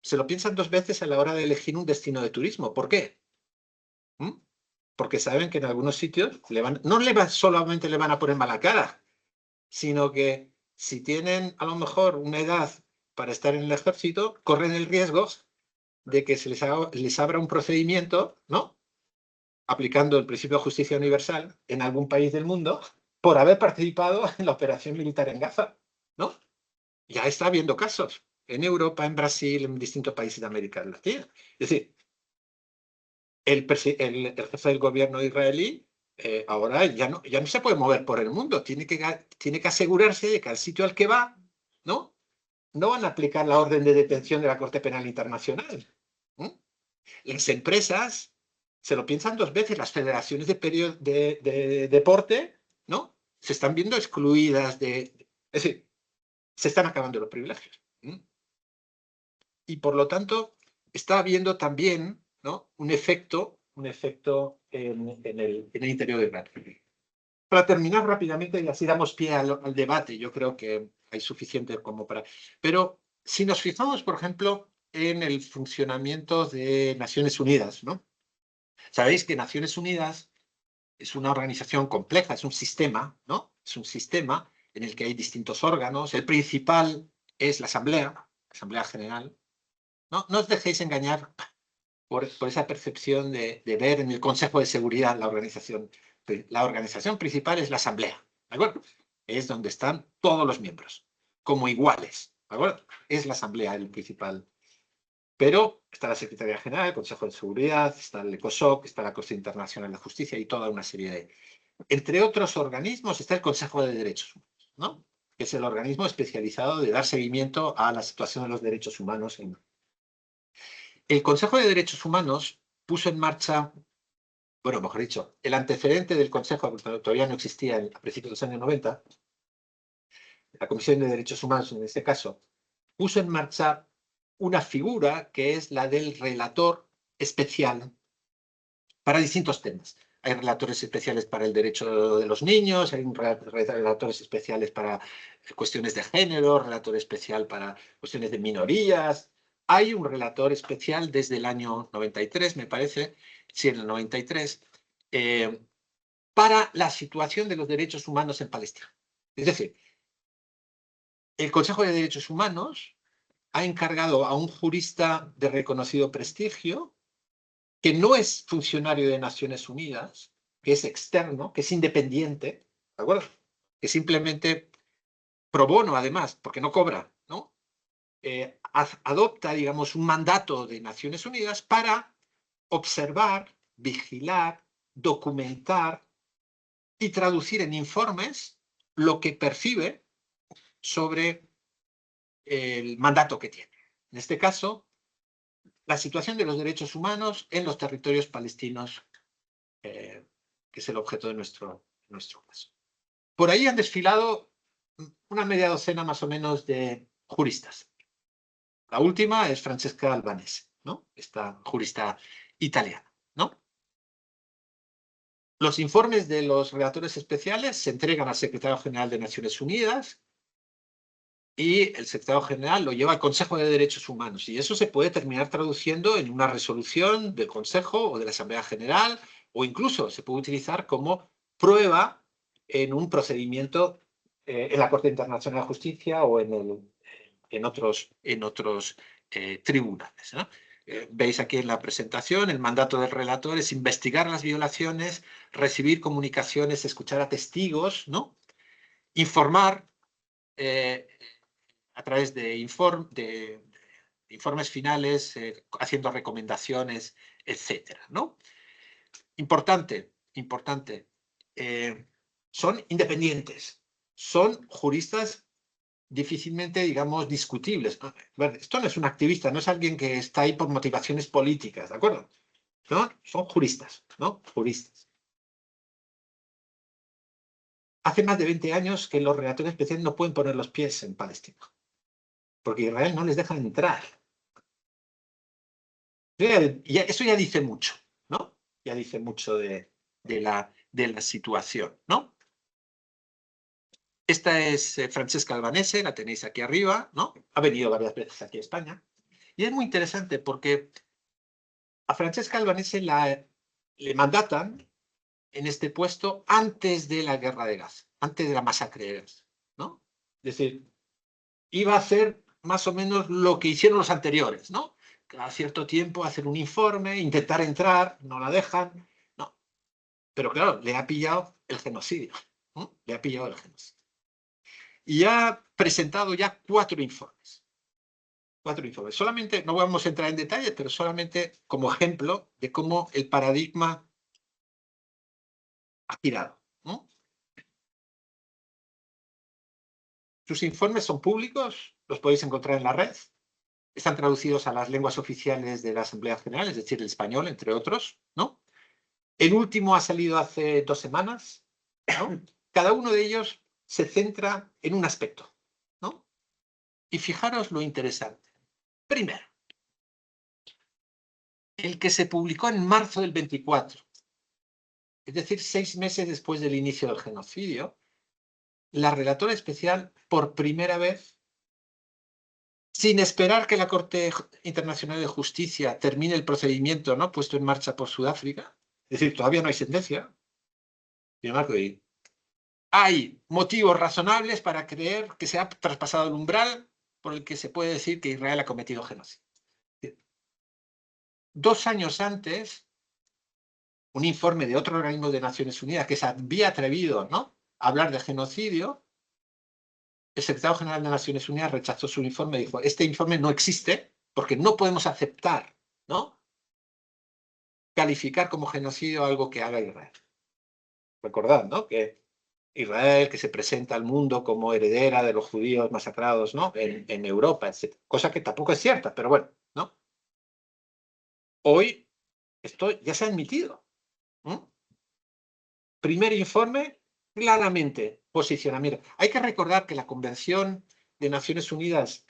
se lo piensan 2 veces a la hora de elegir un destino de turismo. ¿Por qué? Porque saben que en algunos sitios solamente le van a poner mala cara, sino que si tienen a lo mejor una edad para estar en el ejército, corren el riesgo de que se les abra un procedimiento, ¿no?, aplicando el principio de justicia universal en algún país del mundo por haber participado en la operación militar en Gaza, ¿no? Ya está habiendo casos en Europa, en Brasil, en distintos países de América Latina. Es decir, el jefe del gobierno israelí ahora ya no se puede mover por el mundo, tiene que asegurarse de que al sitio al que va, ¿no?, no van a aplicar la orden de detención de la Corte Penal Internacional. Las empresas se lo piensan 2 veces, las federaciones de deporte, ¿no?, se están viendo excluidas es decir, se están acabando los privilegios. Y por lo tanto, está habiendo también, ¿no?, un efecto en el interior de Israel. Para terminar rápidamente, y así damos pie al debate, yo creo que hay suficiente como para... Pero si nos fijamos, por ejemplo, en el funcionamiento de Naciones Unidas, ¿no? Sabéis que Naciones Unidas es una organización compleja, es un sistema, ¿no? Es un sistema en el que hay distintos órganos. El principal es la Asamblea General. No os dejéis engañar por esa percepción de ver en el Consejo de Seguridad la organización. La organización principal es la Asamblea, ¿de acuerdo? Es donde están todos los miembros, como iguales, ¿de acuerdo? Es la Asamblea el principal. Pero está la Secretaría General, el Consejo de Seguridad, está el ECOSOC, está la Corte Internacional de Justicia y toda una serie de... Entre otros organismos está el Consejo de Derechos Humanos, ¿no?, que es el organismo especializado de dar seguimiento a la situación de los derechos humanos. El Consejo de Derechos Humanos puso en marcha, bueno, mejor dicho, el antecedente del Consejo, porque todavía no existía a principios de los años 90, la Comisión de Derechos Humanos en este caso, puso en marcha una figura que es la del relator especial para distintos temas. Hay relatores especiales para el derecho de los niños, hay relatores especiales para cuestiones de género, relator especial para cuestiones de minorías. Hay un relator especial desde el año 93, me parece, sí, en el 93, para la situación de los derechos humanos en Palestina. Es decir, el Consejo de Derechos Humanos ha encargado a un jurista de reconocido prestigio, que no es funcionario de Naciones Unidas, que es externo, que es independiente, ¿de acuerdo?, que simplemente pro bono, además, porque no cobra, ¿no?, adopta, digamos, un mandato de Naciones Unidas para observar, vigilar, documentar y traducir en informes lo que percibe sobre el mandato que tiene. En este caso, la situación de los derechos humanos en los territorios palestinos, que es el objeto de nuestro caso. Por ahí han desfilado una media docena más o menos de juristas. La última es Francesca Albanese, ¿no? Esta jurista italiana, ¿no? Los informes de los relatores especiales se entregan al Secretario General de Naciones Unidas y el Secretario General lo lleva al Consejo de Derechos Humanos. Y eso se puede terminar traduciendo en una resolución del Consejo o de la Asamblea General, o incluso se puede utilizar como prueba en un procedimiento en la Corte Internacional de Justicia o en otros tribunales, ¿no? Veis aquí en la presentación, el mandato del relator es investigar las violaciones, recibir comunicaciones, escuchar a testigos, ¿no? Informar a través de informes finales, haciendo recomendaciones, etcétera, ¿no? Importante, son independientes, son juristas difícilmente, digamos, discutibles. Esto no es un activista, no es alguien que está ahí por motivaciones políticas, ¿de acuerdo? ¿No? Son juristas, ¿no? Juristas. Hace más de 20 años que los relatores especiales no pueden poner los pies en Palestina, porque Israel no les deja entrar. Eso ya dice mucho, ¿no? Ya dice mucho de la situación, ¿no? Esta es Francesca Albanese, la tenéis aquí arriba, ¿no? Ha venido varias veces aquí a España. Y es muy interesante porque a Francesca Albanese le mandatan en este puesto antes de la guerra de Gaza, antes de la masacre de Gaza, ¿no? Es decir, iba a hacer más o menos lo que hicieron los anteriores, ¿no? Cada cierto tiempo hacer un informe, intentar entrar, no la dejan, no. Pero claro, le ha pillado el genocidio, ¿no? Le ha pillado el genocidio. Y ha presentado ya 4 informes. 4 informes. Solamente, no vamos a entrar en detalles, pero solamente como ejemplo de cómo el paradigma ha girado, ¿no? Sus informes son públicos, los podéis encontrar en la red. Están traducidos a las lenguas oficiales de la Asamblea General, es decir, el español, entre otros, ¿no? El último ha salido hace 2 semanas, ¿no? Cada uno de ellos se centra en un aspecto, ¿no? Y fijaros lo interesante. Primero, el que se publicó en marzo del 24, es decir, 6 meses después del inicio del genocidio, la relatora especial, por primera vez, sin esperar que la Corte Internacional de Justicia termine el procedimiento, ¿no?, puesto en marcha por Sudáfrica, es decir, todavía no hay sentencia, sin embargo, hay motivos razonables para creer que se ha traspasado el umbral por el que se puede decir que Israel ha cometido genocidio. 2 años antes, un informe de otro organismo de Naciones Unidas que se había atrevido, ¿no?, a hablar de genocidio, el secretario general de Naciones Unidas rechazó su informe y dijo: este informe no existe porque no podemos aceptar, ¿no?, calificar como genocidio algo que haga Israel. Recordad, ¿no?, que Israel, que se presenta al mundo como heredera de los judíos masacrados, ¿no?, en Europa, etc. Cosa que tampoco es cierta, pero bueno, ¿no? Hoy esto ya se ha admitido. Primer informe, claramente posicionamiento. Hay que recordar que la Convención de Naciones Unidas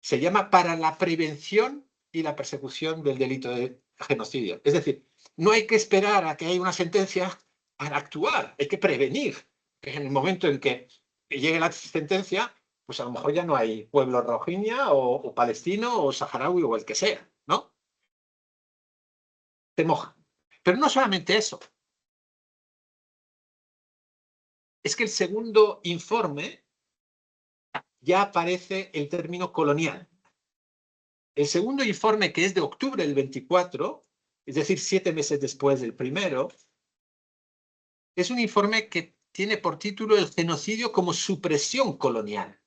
se llama para la prevención y la persecución del delito de genocidio. Es decir, no hay que esperar a que haya una sentencia para actuar, hay que prevenir. Que en el momento en que llegue la sentencia, pues a lo mejor ya no hay pueblo rohingya o palestino o saharaui o el que sea, ¿no? Se moja. Pero no solamente eso. Es que el segundo informe ya aparece el término colonial. El segundo informe, que es de octubre del 24, es decir, 7 meses después del primero, es un informe que tiene por título El genocidio como supresión colonial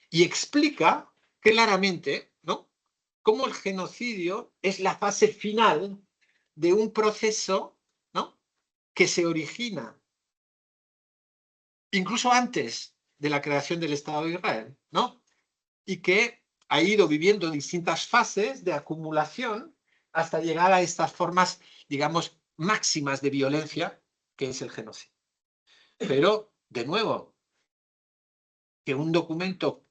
y explica claramente, ¿no?, cómo el genocidio es la fase final de un proceso, ¿no?, que se origina incluso antes de la creación del Estado de Israel, ¿no?, y que ha ido viviendo distintas fases de acumulación hasta llegar a estas formas, digamos, máximas de violencia, que es el genocidio. Pero, de nuevo, que un documento,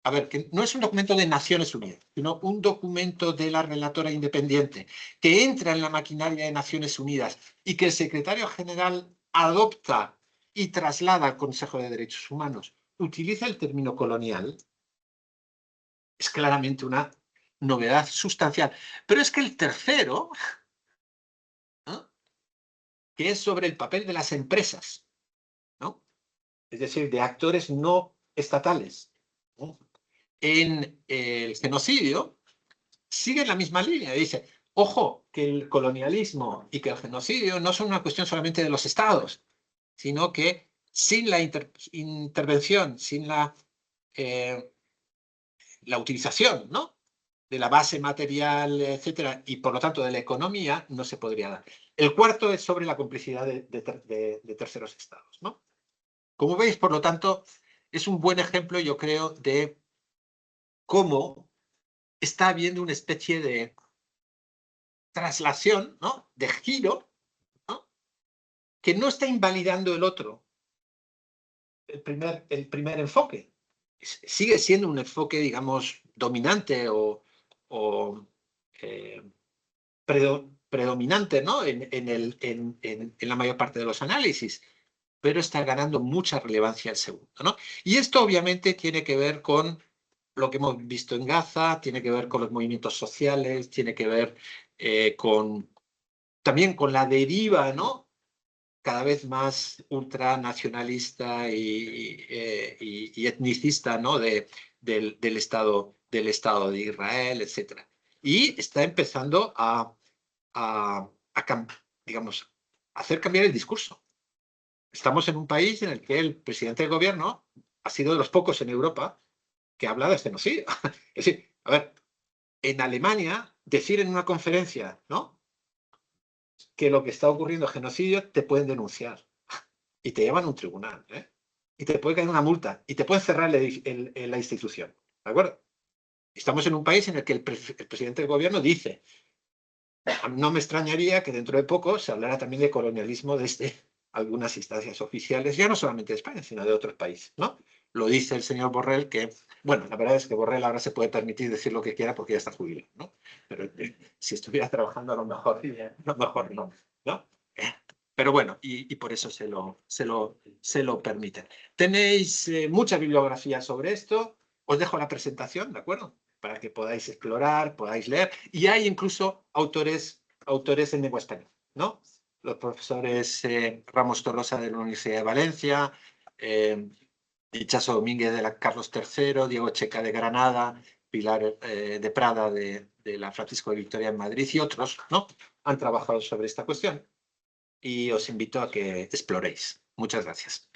a ver, que no es un documento de Naciones Unidas, sino un documento de la relatora independiente que entra en la maquinaria de Naciones Unidas y que el secretario general adopta y traslada al Consejo de Derechos Humanos, utiliza el término colonial, es claramente una novedad sustancial. Pero es que el tercero, ¿no?, que es sobre el papel de las empresas, ¿no?, es decir, de actores no estatales, ¿no?, en el genocidio, sigue la misma línea. Dice, ojo, que el colonialismo y que el genocidio no son una cuestión solamente de los estados, sino que sin la intervención, sin la utilización, ¿no?, de la base material, etcétera, y por lo tanto de la economía, no se podría dar. El cuarto es sobre la complicidad de terceros estados, ¿no? Como veis, por lo tanto, es un buen ejemplo, yo creo, de cómo está habiendo una especie de traslación, ¿no?, de giro, ¿no?, que no está invalidando el otro, el primer enfoque. Sigue siendo un enfoque, digamos, dominante o predominante, ¿no?, en la mayor parte de los análisis, pero está ganando mucha relevancia el segundo, ¿no? Y esto obviamente tiene que ver con lo que hemos visto en Gaza, tiene que ver con los movimientos sociales, tiene que ver también con la deriva, ¿no?, cada vez más ultranacionalista y etnicista, ¿no?, del Estado de Israel, etc. Y está empezando digamos, a hacer cambiar el discurso. Estamos en un país en el que el presidente del gobierno ha sido de los pocos en Europa que habla de genocidio. Es decir, a ver, en Alemania, decir en una conferencia, ¿no?, que lo que está ocurriendo es genocidio, te pueden denunciar y te llevan a un tribunal, ¿eh?, y te puede caer una multa y te pueden cerrar la institución, ¿de acuerdo? Estamos en un país en el que el presidente del gobierno dice, no me extrañaría que dentro de poco se hablara también de colonialismo desde algunas instancias oficiales, ya no solamente de España, sino de otros países, ¿no? Lo dice el señor Borrell, que, bueno, la verdad es que Borrell ahora se puede permitir decir lo que quiera porque ya está jubilado, ¿no? Pero si estuviera trabajando a lo mejor no, ¿no? Pero bueno, y por eso se lo permiten. Tenéis mucha bibliografía sobre esto, os dejo la presentación, ¿de acuerdo?, para que podáis explorar, podáis leer, y hay incluso autores en lengua española, ¿no? Los profesores Ramos Torrosa de la Universidad de Valencia, Dichaso Domínguez de la Carlos III, Diego Checa de Granada, Pilar de Prada de la Francisco de Vitoria en Madrid y otros, ¿no?, han trabajado sobre esta cuestión y os invito a que exploréis. Muchas gracias.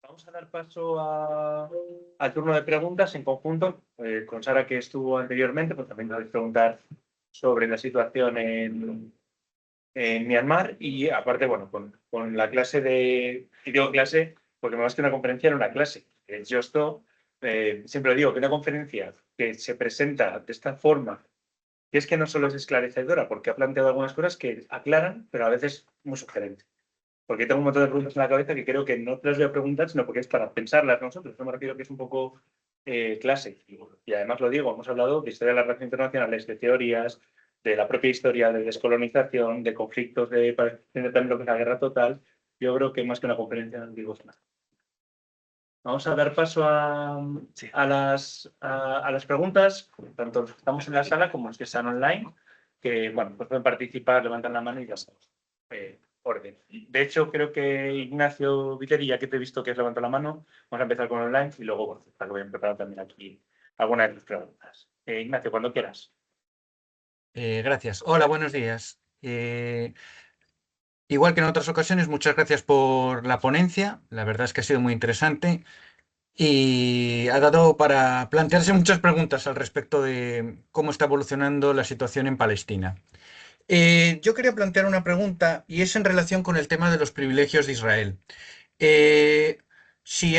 Vamos a dar paso al turno de preguntas en conjunto con Sara, que estuvo anteriormente, pues también podéis preguntar sobre la situación en Myanmar y aparte, bueno, con la clase y digo clase porque más que una conferencia era una clase. Yo siempre digo que una conferencia que se presenta de esta forma, que es que no solo es esclarecedora, porque ha planteado algunas cosas que aclaran, pero a veces muy sugerentes. Porque tengo un montón de preguntas en la cabeza que creo que no te las voy a preguntar, sino porque es para pensarlas nosotros. No me refiero que es un poco clase. Y además lo digo, hemos hablado de historia de las relaciones internacionales, de teorías, de la propia historia de descolonización, de conflictos, de también lo que es la guerra total. Yo creo que más que una conferencia, no digo nada. Vamos a dar paso a las preguntas, tanto los que estamos en la sala como los que están online, que bueno, pues pueden participar, levantan la mano y ya está. Orden. De hecho, creo que Ignacio Viteri, ya que te he visto que has levantado la mano, vamos a empezar con online y luego, bueno, para que voy a preparar también aquí algunas de tus preguntas. Ignacio, cuando quieras. Gracias. Hola, buenos días. Igual que en otras ocasiones, muchas gracias por la ponencia. La verdad es que ha sido muy interesante y ha dado para plantearse muchas preguntas al respecto de cómo está evolucionando la situación en Palestina. Yo quería plantear una pregunta y es en relación con el tema de los privilegios de Israel. Eh, si,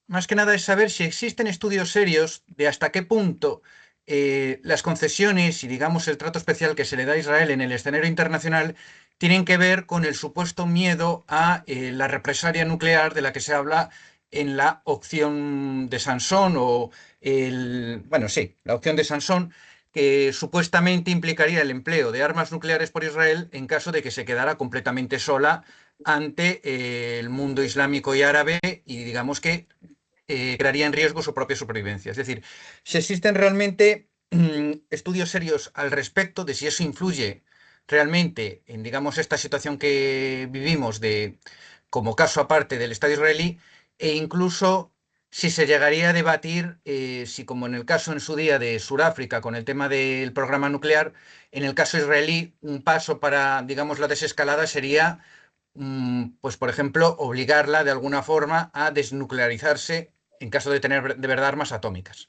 Más que nada es saber si existen estudios serios de hasta qué punto las concesiones y, digamos, el trato especial que se le da a Israel en el escenario internacional tienen que ver con el supuesto miedo a la represalia nuclear de la que se habla en la opción de Sansón bueno, sí, la opción de Sansón, que supuestamente implicaría el empleo de armas nucleares por Israel en caso de que se quedara completamente sola ante el mundo islámico y árabe y digamos que crearía en riesgo su propia supervivencia. Es decir, si existen realmente estudios serios al respecto de si eso influye realmente en, digamos, esta situación que vivimos de como caso aparte del Estado israelí e incluso si se llegaría a debatir si, como en el caso en su día de Sudáfrica con el tema del programa nuclear, en el caso israelí un paso para, digamos, la desescalada sería pues por ejemplo, obligarla de alguna forma a desnuclearizarse en caso de tener de verdad armas atómicas.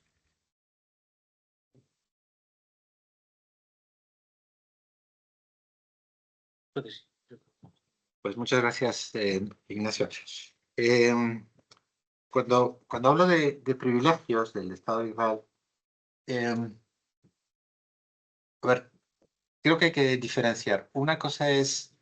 Pues muchas gracias, Ignacio. Cuando hablo de privilegios del Estado de Israel, a ver, creo que hay que diferenciar. Una cosa es,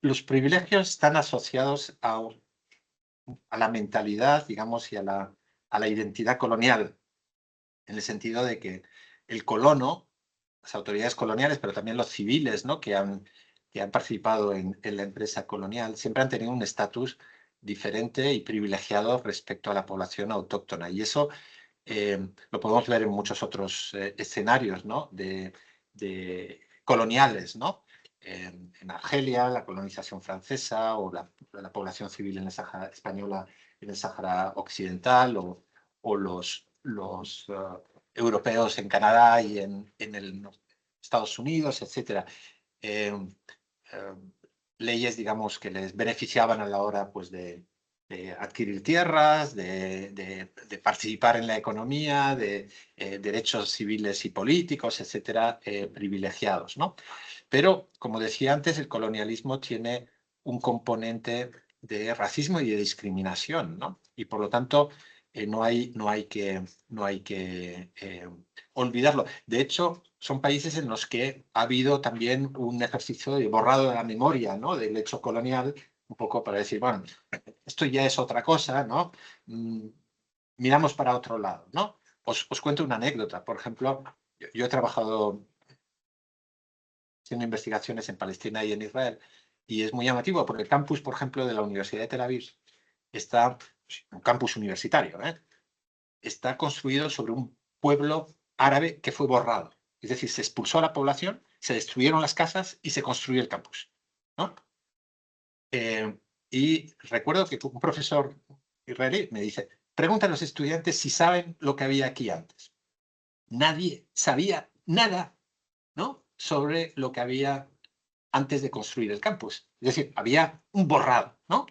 los privilegios están asociados a la mentalidad, digamos, y a la identidad colonial, en el sentido de que el colono, las autoridades coloniales, pero también los civiles, ¿no?, que han participado en la empresa colonial, siempre han tenido un estatus diferente y privilegiado respecto a la población autóctona. Y eso lo podemos ver en muchos otros escenarios, ¿no?, de coloniales, ¿no? En Argelia, la colonización francesa, o la población civil en el Sáhara española, en el Sáhara Occidental, o los europeos en Canadá y en Estados Unidos, etc. Leyes, digamos, que les beneficiaban a la hora, pues, de adquirir tierras, de participar en la economía, de derechos civiles y políticos, etcétera, privilegiados, ¿no? Pero, como decía antes, el colonialismo tiene un componente de racismo y de discriminación, ¿no? Y por lo tanto, no hay que olvidarlo. De hecho, son países en los que ha habido también un ejercicio de borrado de la memoria, ¿no?, del hecho colonial, un poco para decir, bueno, esto ya es otra cosa, ¿no? Miramos para otro lado, ¿no? Os cuento una anécdota. Por ejemplo, yo he trabajado haciendo investigaciones en Palestina y en Israel, y es muy llamativo porque el campus, por ejemplo, de la Universidad de Tel Aviv está, un campus universitario, está construido sobre un pueblo árabe que fue borrado. Es decir, se expulsó a la población, se destruyeron las casas y se construyó el campus, ¿no? Y recuerdo que un profesor israelí me dice, pregunta a los estudiantes si saben lo que había aquí antes. Nadie sabía nada, ¿no?, sobre lo que había antes de construir el campus. Es decir, había un borrado, ¿no?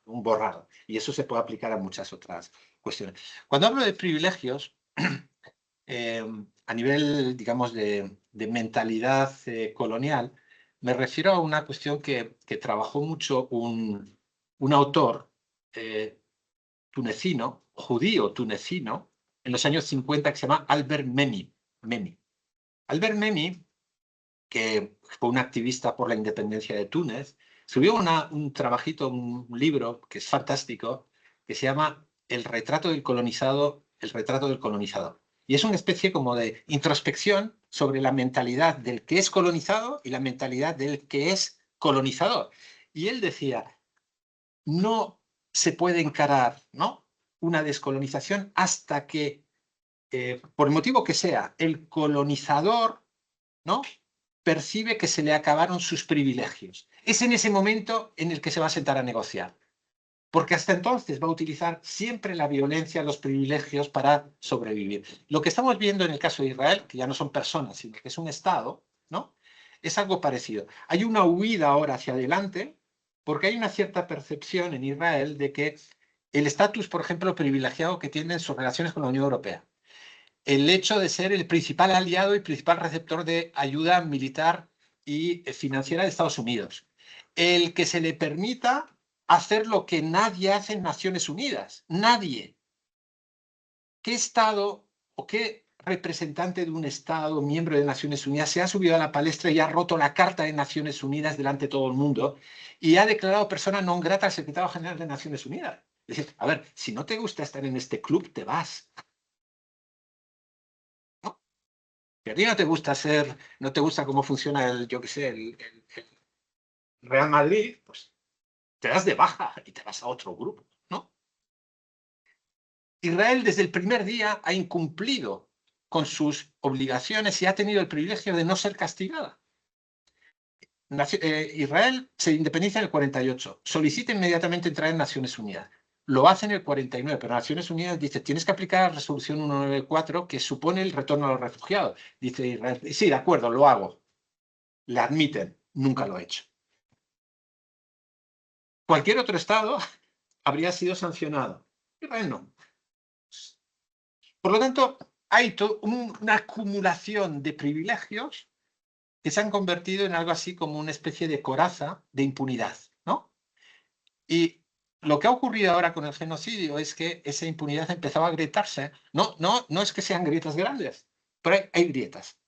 Un borrado. Y eso se puede aplicar a muchas otras cuestiones. Cuando hablo de privilegios, a nivel, digamos, de mentalidad colonial, me refiero a una cuestión que trabajó mucho un autor tunecino, judío tunecino, en los años 50, que se llama Albert Memmi. Albert Memmi, que fue un activista por la independencia de Túnez, escribió un trabajito, un libro que es fantástico, que se llama El retrato del colonizado, el retrato del colonizador. Y es una especie como de introspección sobre la mentalidad del que es colonizado y la mentalidad del que es colonizador. Y él decía, no se puede encarar, ¿no?, una descolonización hasta que, por el motivo que sea, el colonizador, ¿no?, percibe que se le acabaron sus privilegios. Es en ese momento en el que se va a sentar a negociar. Porque hasta entonces va a utilizar siempre la violencia, los privilegios para sobrevivir. Lo que estamos viendo en el caso de Israel, que ya no son personas, sino que es un Estado, ¿no?, es algo parecido. Hay una huida ahora hacia adelante porque hay una cierta percepción en Israel de que el estatus, por ejemplo, privilegiado que tienen sus relaciones con la Unión Europea, el hecho de ser el principal aliado y principal receptor de ayuda militar y financiera de Estados Unidos, el que se le permita hacer lo que nadie hace en Naciones Unidas, nadie. ¿Qué Estado o qué representante de un Estado, miembro de Naciones Unidas, se ha subido a la palestra y ha roto la Carta de Naciones Unidas delante de todo el mundo y ha declarado persona non grata al secretario general de Naciones Unidas? Es decir, a ver, si no te gusta estar en este club, te vas. ¿No? Si a ti no te gusta no te gusta cómo funciona yo qué sé, el Real Madrid, pues te das de baja y te vas a otro grupo, ¿no? Israel desde el primer día ha incumplido con sus obligaciones y ha tenido el privilegio de no ser castigada. Israel se independiza en el 48, solicita inmediatamente entrar en Naciones Unidas. Lo hace en el 49, pero Naciones Unidas dice, tienes que aplicar la resolución 194 que supone el retorno a los refugiados. Dice Israel, sí, de acuerdo, lo hago. Le admiten, nunca lo ha hecho. Cualquier otro Estado habría sido sancionado. Israel no. Por lo tanto, hay una acumulación de privilegios que se han convertido en algo así como una especie de coraza de impunidad, ¿no? Y lo que ha ocurrido ahora con el genocidio es que esa impunidad empezaba a agrietarse. No es que sean grietas grandes, pero hay grietas.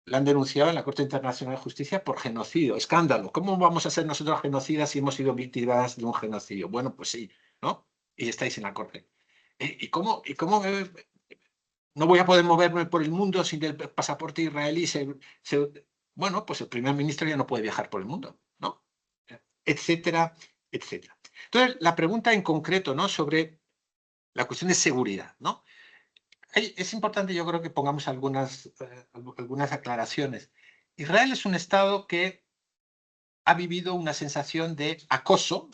La han denunciado en la Corte Internacional de Justicia por genocidio. Escándalo. ¿Cómo vamos a ser nosotros genocidas si hemos sido víctimas de un genocidio? Bueno, pues sí, ¿no? Y estáis en la Corte. ¿Y cómo no voy a poder moverme por el mundo sin el pasaporte israelí? Bueno, pues el primer ministro ya no puede viajar por el mundo, ¿no? Etcétera, etcétera. Entonces, la pregunta en concreto, ¿no? Sobre la cuestión de seguridad, ¿no? Es importante, yo creo, que pongamos algunas aclaraciones. Israel es un Estado que ha vivido una sensación de acoso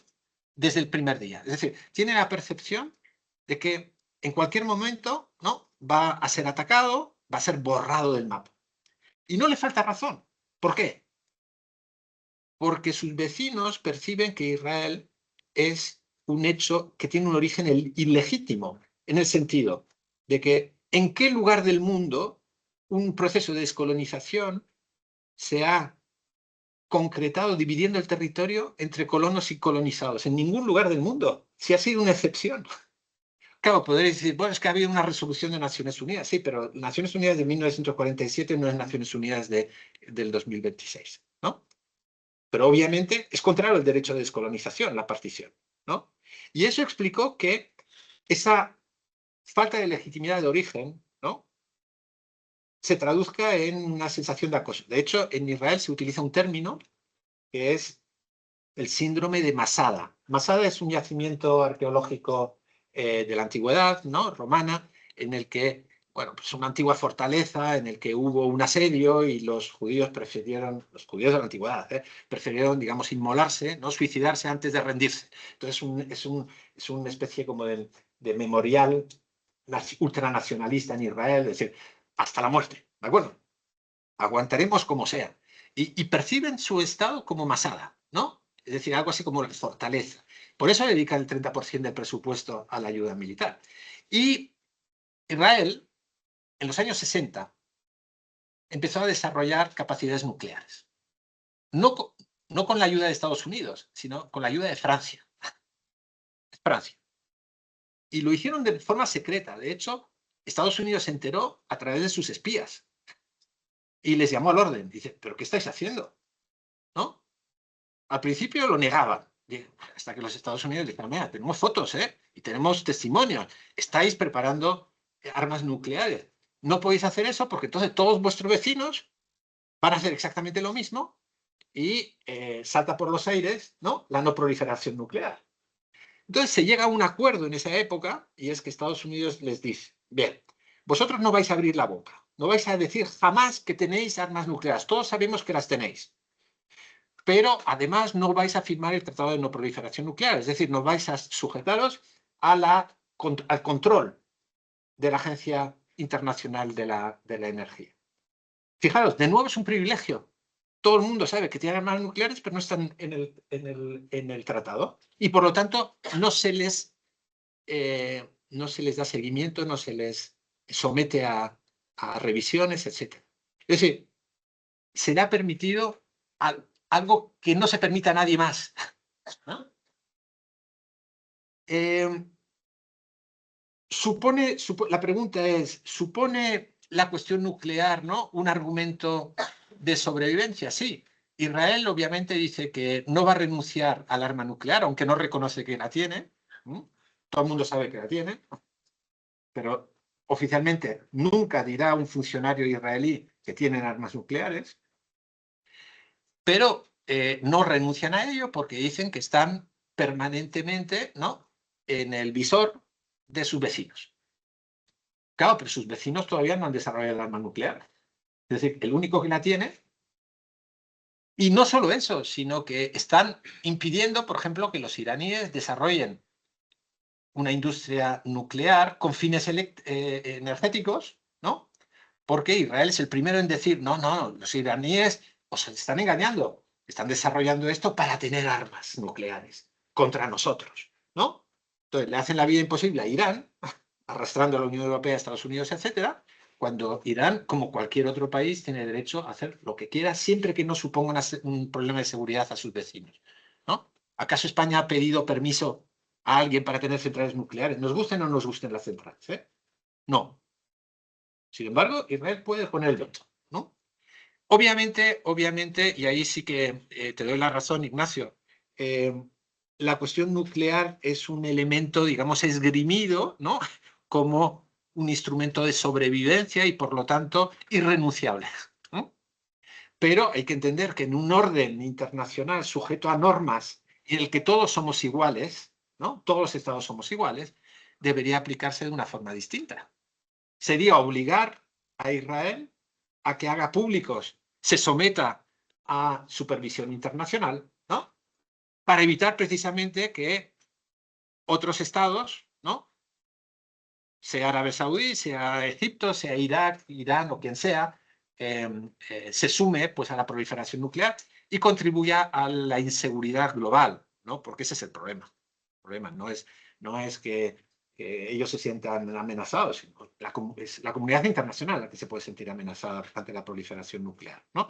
desde el primer día. Es decir, tiene la percepción de que en cualquier momento, ¿no?, va a ser atacado, va a ser borrado del mapa. Y no le falta razón. ¿Por qué? Porque sus vecinos perciben que Israel es un hecho que tiene un origen ilegítimo, en el sentido de que en qué lugar del mundo un proceso de descolonización se ha concretado dividiendo el territorio entre colonos y colonizados. En ningún lugar del mundo. Si ha sido una excepción. Claro, podréis decir, bueno, es que ha habido una resolución de Naciones Unidas. Sí, pero Naciones Unidas de 1947 no es Naciones Unidas del 2026, ¿no? Pero obviamente es contrario al derecho de descolonización, la partición, ¿no? Y eso explicó que esa falta de legitimidad de origen, ¿no?, se traduzca en una sensación de acoso. De hecho, en Israel se utiliza un término que es el síndrome de Masada. Masada es un yacimiento arqueológico de la antigüedad, ¿no?, romana, en el que, bueno, pues una antigua fortaleza en el que hubo un asedio y los judíos de la antigüedad, prefirieron, digamos, inmolarse, ¿no?, suicidarse antes de rendirse. Entonces es una especie como de memorial ultranacionalista en Israel, es decir, hasta la muerte, ¿de acuerdo? Aguantaremos como sea. Y perciben su estado como Masada, ¿no? Es decir, algo así como la fortaleza. Por eso dedican el 30% del presupuesto a la ayuda militar. Y Israel, en los años 60, empezó a desarrollar capacidades nucleares. No con la ayuda de Estados Unidos, sino con la ayuda de Francia. Francia. Y lo hicieron de forma secreta. De hecho, Estados Unidos se enteró a través de sus espías. Y les llamó al orden. Dice, ¿pero qué estáis haciendo? ¿No? Al principio lo negaban. Hasta que los Estados Unidos dijeron, mira, tenemos fotos, y tenemos testimonios. Estáis preparando armas nucleares. No podéis hacer eso porque entonces todos vuestros vecinos van a hacer exactamente lo mismo y salta por los aires, ¿no?, la no proliferación nuclear. Entonces se llega a un acuerdo en esa época y es que Estados Unidos les dice, bien, vosotros no vais a abrir la boca, no vais a decir jamás que tenéis armas nucleares, todos sabemos que las tenéis, pero además no vais a firmar el Tratado de No Proliferación Nuclear, es decir, no vais a sujetaros al control de la Agencia Internacional de la Energía. Fijaros, de nuevo es un privilegio. todo el mundo sabe que tienen armas nucleares, pero no están en el tratado. Y por lo tanto, no se les da seguimiento, no se les somete a revisiones, etc. Es decir, se le ha permitido algo que no se permite a nadie más, ¿no? La pregunta es, ¿supone la cuestión nuclear, ¿no?, un argumento de sobrevivencia? Sí. Israel obviamente dice que no va a renunciar al arma nuclear, aunque no reconoce que la tiene. Todo el mundo sabe que la tiene, pero oficialmente nunca dirá un funcionario israelí que tienen armas nucleares. Pero no renuncian a ello porque dicen que están permanentemente, ¿no?, en el visor de sus vecinos. Claro, pero sus vecinos todavía no han desarrollado el arma nuclear. Es decir, el único que la tiene. Y no solo eso, sino que están impidiendo, por ejemplo, que los iraníes desarrollen una industria nuclear con fines energéticos, ¿no? Porque Israel es el primero en decir, no, los iraníes os están engañando, están desarrollando esto para tener armas nucleares contra nosotros, ¿no? Entonces le hacen la vida imposible a Irán, arrastrando a la Unión Europea, Estados Unidos, etcétera, cuando Irán, como cualquier otro país, tiene derecho a hacer lo que quiera, siempre que no suponga un problema de seguridad a sus vecinos, ¿no? ¿Acaso España ha pedido permiso a alguien para tener centrales nucleares? ¿Nos gusten o no nos gusten las centrales? No. Sin embargo, Israel puede poner el veto, ¿no? Obviamente, y ahí sí que te doy la razón, Ignacio, la cuestión nuclear es un elemento, digamos, esgrimido, ¿no?, como un instrumento de sobrevivencia y, por lo tanto, irrenunciable, ¿no? Pero hay que entender que en un orden internacional sujeto a normas y en el que todos somos iguales, ¿no?, todos los estados somos iguales, debería aplicarse de una forma distinta. Sería obligar a Israel a que haga públicos, se someta a supervisión internacional, ¿no?, para evitar precisamente que otros estados, ¿no?, sea Arabia Saudí, sea Egipto, sea Irak, Irán o quien sea, se sume, pues, a la proliferación nuclear y contribuya a la inseguridad global, ¿no? Porque ese es el problema. El problema no es que ellos se sientan amenazados, sino es la comunidad internacional la que se puede sentir amenazada ante la proliferación nuclear, ¿no?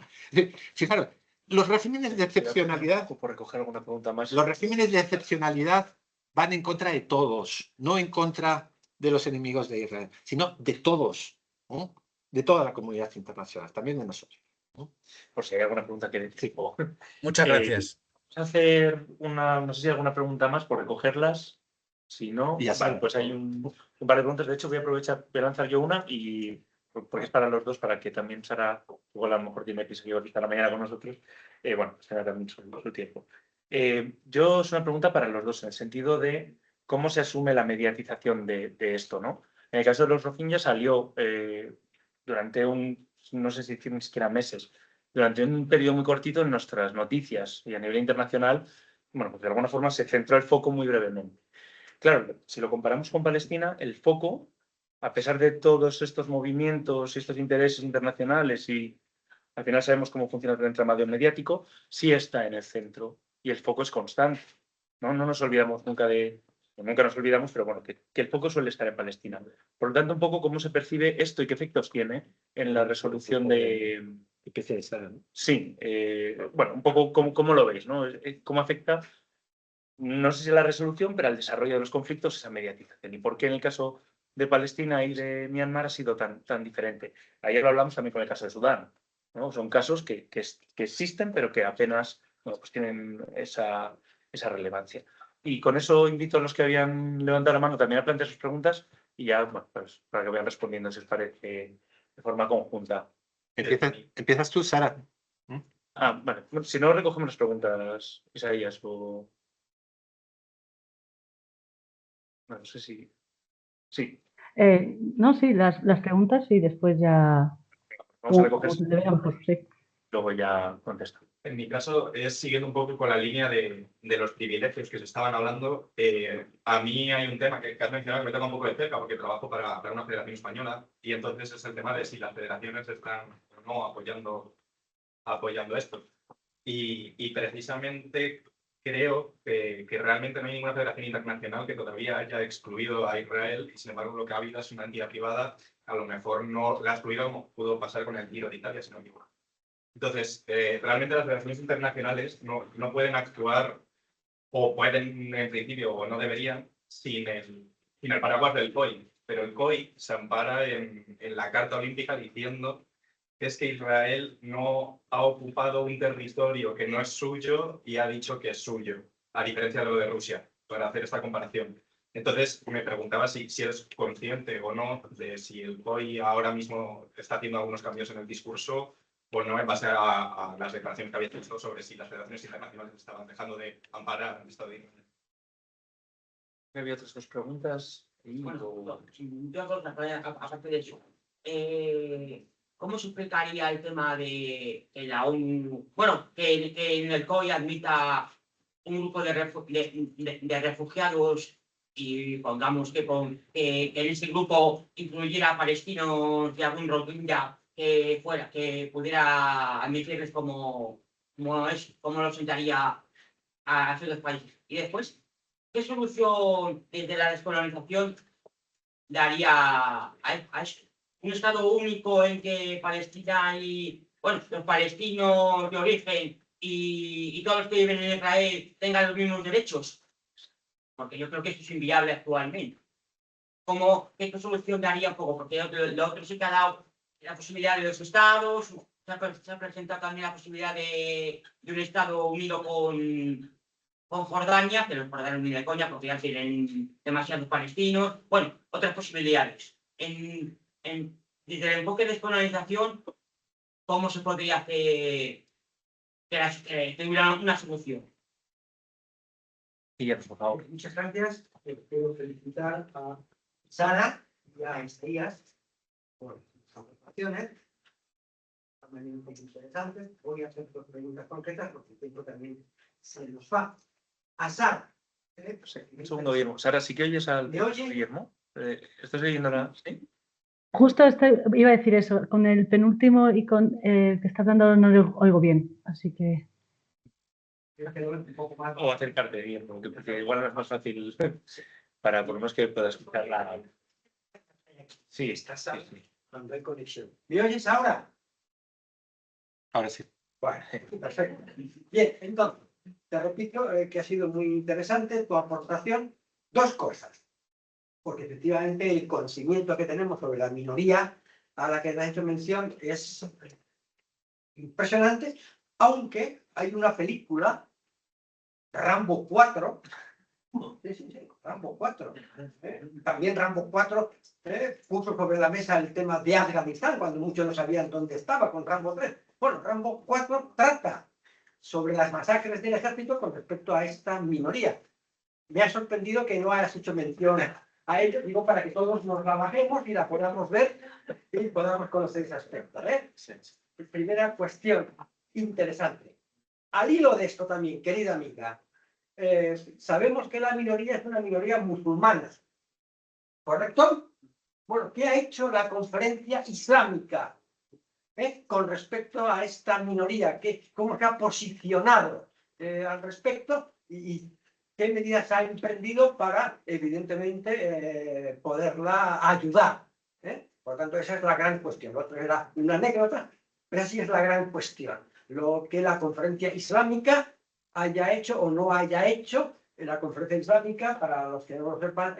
Fijaros, los regímenes de excepcionalidad, Por recoger alguna pregunta más. los regímenes de excepcionalidad van en contra de todos, no en contra de los enemigos de Israel, sino de todos, ¿no?, de toda la comunidad internacional, también de nosotros, ¿no? Por si hay alguna pregunta que tipo. Muchas gracias. Vamos a hacer no sé si hay alguna pregunta más por recogerlas. Si no, Y así. vale, pues hay un par de preguntas. De hecho, voy a lanzar yo una y porque es para los dos, para que también Sara, igual a lo mejor tiene que seguir ahorita la mañana con nosotros, bueno, será también su tiempo. Yo es una pregunta para los dos, en el sentido de cómo se asume la mediatización de esto, ¿no? En el caso de los rohingyas salió durante no sé si decir ni siquiera meses, durante un periodo muy cortito en nuestras noticias y a nivel internacional, bueno, pues de alguna forma se centró el foco muy brevemente. Claro, si lo comparamos con Palestina, el foco, a pesar de todos estos movimientos y estos intereses internacionales, y al final sabemos cómo funciona el entramado mediático, sí está en el centro y el foco es constante. No nos olvidamos nunca nos olvidamos, pero bueno, que el foco suele estar en Palestina. Por lo tanto, un poco cómo se percibe esto y qué efectos tiene en la resolución de... Sí, bueno, un poco cómo lo veis, ¿no? ¿Cómo afecta, no sé si a la resolución, pero al desarrollo de los conflictos esa mediatización? ¿Y por qué en el caso de Palestina y de Myanmar ha sido tan diferente? Ayer lo hablamos también con el caso de Sudán, ¿no? Son casos que existen, pero que apenas, bueno, pues tienen esa relevancia. Y con eso invito a los que habían levantado la mano también a plantear sus preguntas y ya, bueno, pues para que vayan respondiendo, si os parece, de forma conjunta. Empiezas tú, Sara. Vale. Bueno, si no, recogemos las preguntas, Isaías, o... No sé si... Sí. No, sí, las preguntas y después ya... Vamos a recoger. Como se te vea mejor, sí. Luego ya contesto. En mi caso es siguiendo un poco con la línea de los privilegios que se estaban hablando. A mí hay un tema que has mencionado que me toca un poco de cerca porque trabajo para una federación española y entonces es el tema de si las federaciones están o no apoyando apoyando esto. Y precisamente creo que realmente no hay ninguna federación internacional que todavía haya excluido a Israel, y sin embargo lo que ha habido es una entidad privada, a lo mejor no la ha excluido como pudo pasar con el Giro de Italia, si no me equivoco. Entonces, realmente las federaciones internacionales no pueden actuar, o pueden en principio, o no deberían, sin el paraguas del COI. Pero el COI se ampara en la Carta Olímpica diciendo que es que Israel no ha ocupado un territorio que no es suyo y ha dicho que es suyo, a diferencia de lo de Rusia, para hacer esta comparación. Entonces, me preguntaba si eres consciente o no de si el COI ahora mismo está haciendo algunos cambios en el discurso o no, en base a las declaraciones que había hecho sobre si las federaciones internacionales estaban dejando de amparar al Estado de Israel. Había otras dos preguntas. Bueno, yo dos, aparte de eso. ¿Cómo se explicaría el tema de que la ONU, bueno, que en el COI admita un grupo de refugiados y pongamos que en ese grupo incluyera palestinos de algún Rohingya que pudiera admitirles como lo sentaría a esos dos países? Y después, ¿qué solución desde la descolonización daría a eso? Un Estado único en que Palestina y, bueno, los palestinos de origen y todos los que viven en Israel tengan los mismos derechos, porque yo creo que eso es inviable actualmente. ¿Qué solución daría un poco? Porque lo otro sí que ha dado la posibilidad de los estados, se ha presentado también la posibilidad de un Estado unido con Jordania, que los jordanios ni de coña porque ya tienen demasiados palestinos. Bueno, otras posibilidades. Desde el enfoque de descolonización, ¿cómo se podría hacer que hubiera una solución? Guillermo, por favor. Muchas gracias. Quiero felicitar a Sara y a Isaías por sus aportaciones. También muy interesantes. Voy a hacer dos preguntas concretas porque el tiempo también se nos va. A Sara. Un segundo, Guillermo. Sara, ¿sí que oyes al ¿Me oye? Guillermo? ¿Estás oyendo la...? ¿Sí? Justo iba a decir eso, con el penúltimo y con que está hablando no lo oigo bien, así que... Quiero que lo vean un poco más. O acercarte, Guillermo, porque igual no es más fácil para por lo menos que puedas escuchar la... Sí, Estás sí, sí. cuando hay conexión. ¿Me oyes ahora? Ahora sí. Bueno, perfecto. Bien, entonces, te repito que ha sido muy interesante tu aportación. Dos cosas. Porque efectivamente el conocimiento que tenemos sobre la minoría a la que has hecho mención es impresionante, aunque hay una película, Rambo 4, sí, Rambo 4, también Rambo 4 puso sobre la mesa el tema de Afganistán, cuando muchos no sabían dónde estaba con Rambo 3. Bueno, Rambo 4 trata sobre las masacres del ejército con respecto a esta minoría. Me ha sorprendido que no hayas hecho mención a ello, digo, para que todos nos la bajemos y la podamos ver y podamos conocer ese aspecto. Primera cuestión interesante. Al hilo de esto también, querida amiga, sabemos que la minoría es una minoría musulmana, ¿correcto? Bueno, ¿qué ha hecho la conferencia islámica con respecto a esta minoría? ¿Cómo se ha posicionado al respecto? Y ¿qué medidas ha emprendido para, evidentemente, poderla ayudar? Por tanto, esa es la gran cuestión. Lo otro era una anécdota, pero así es la gran cuestión. Lo que la conferencia islámica haya hecho o no haya hecho, la conferencia islámica, para los que no lo sepan,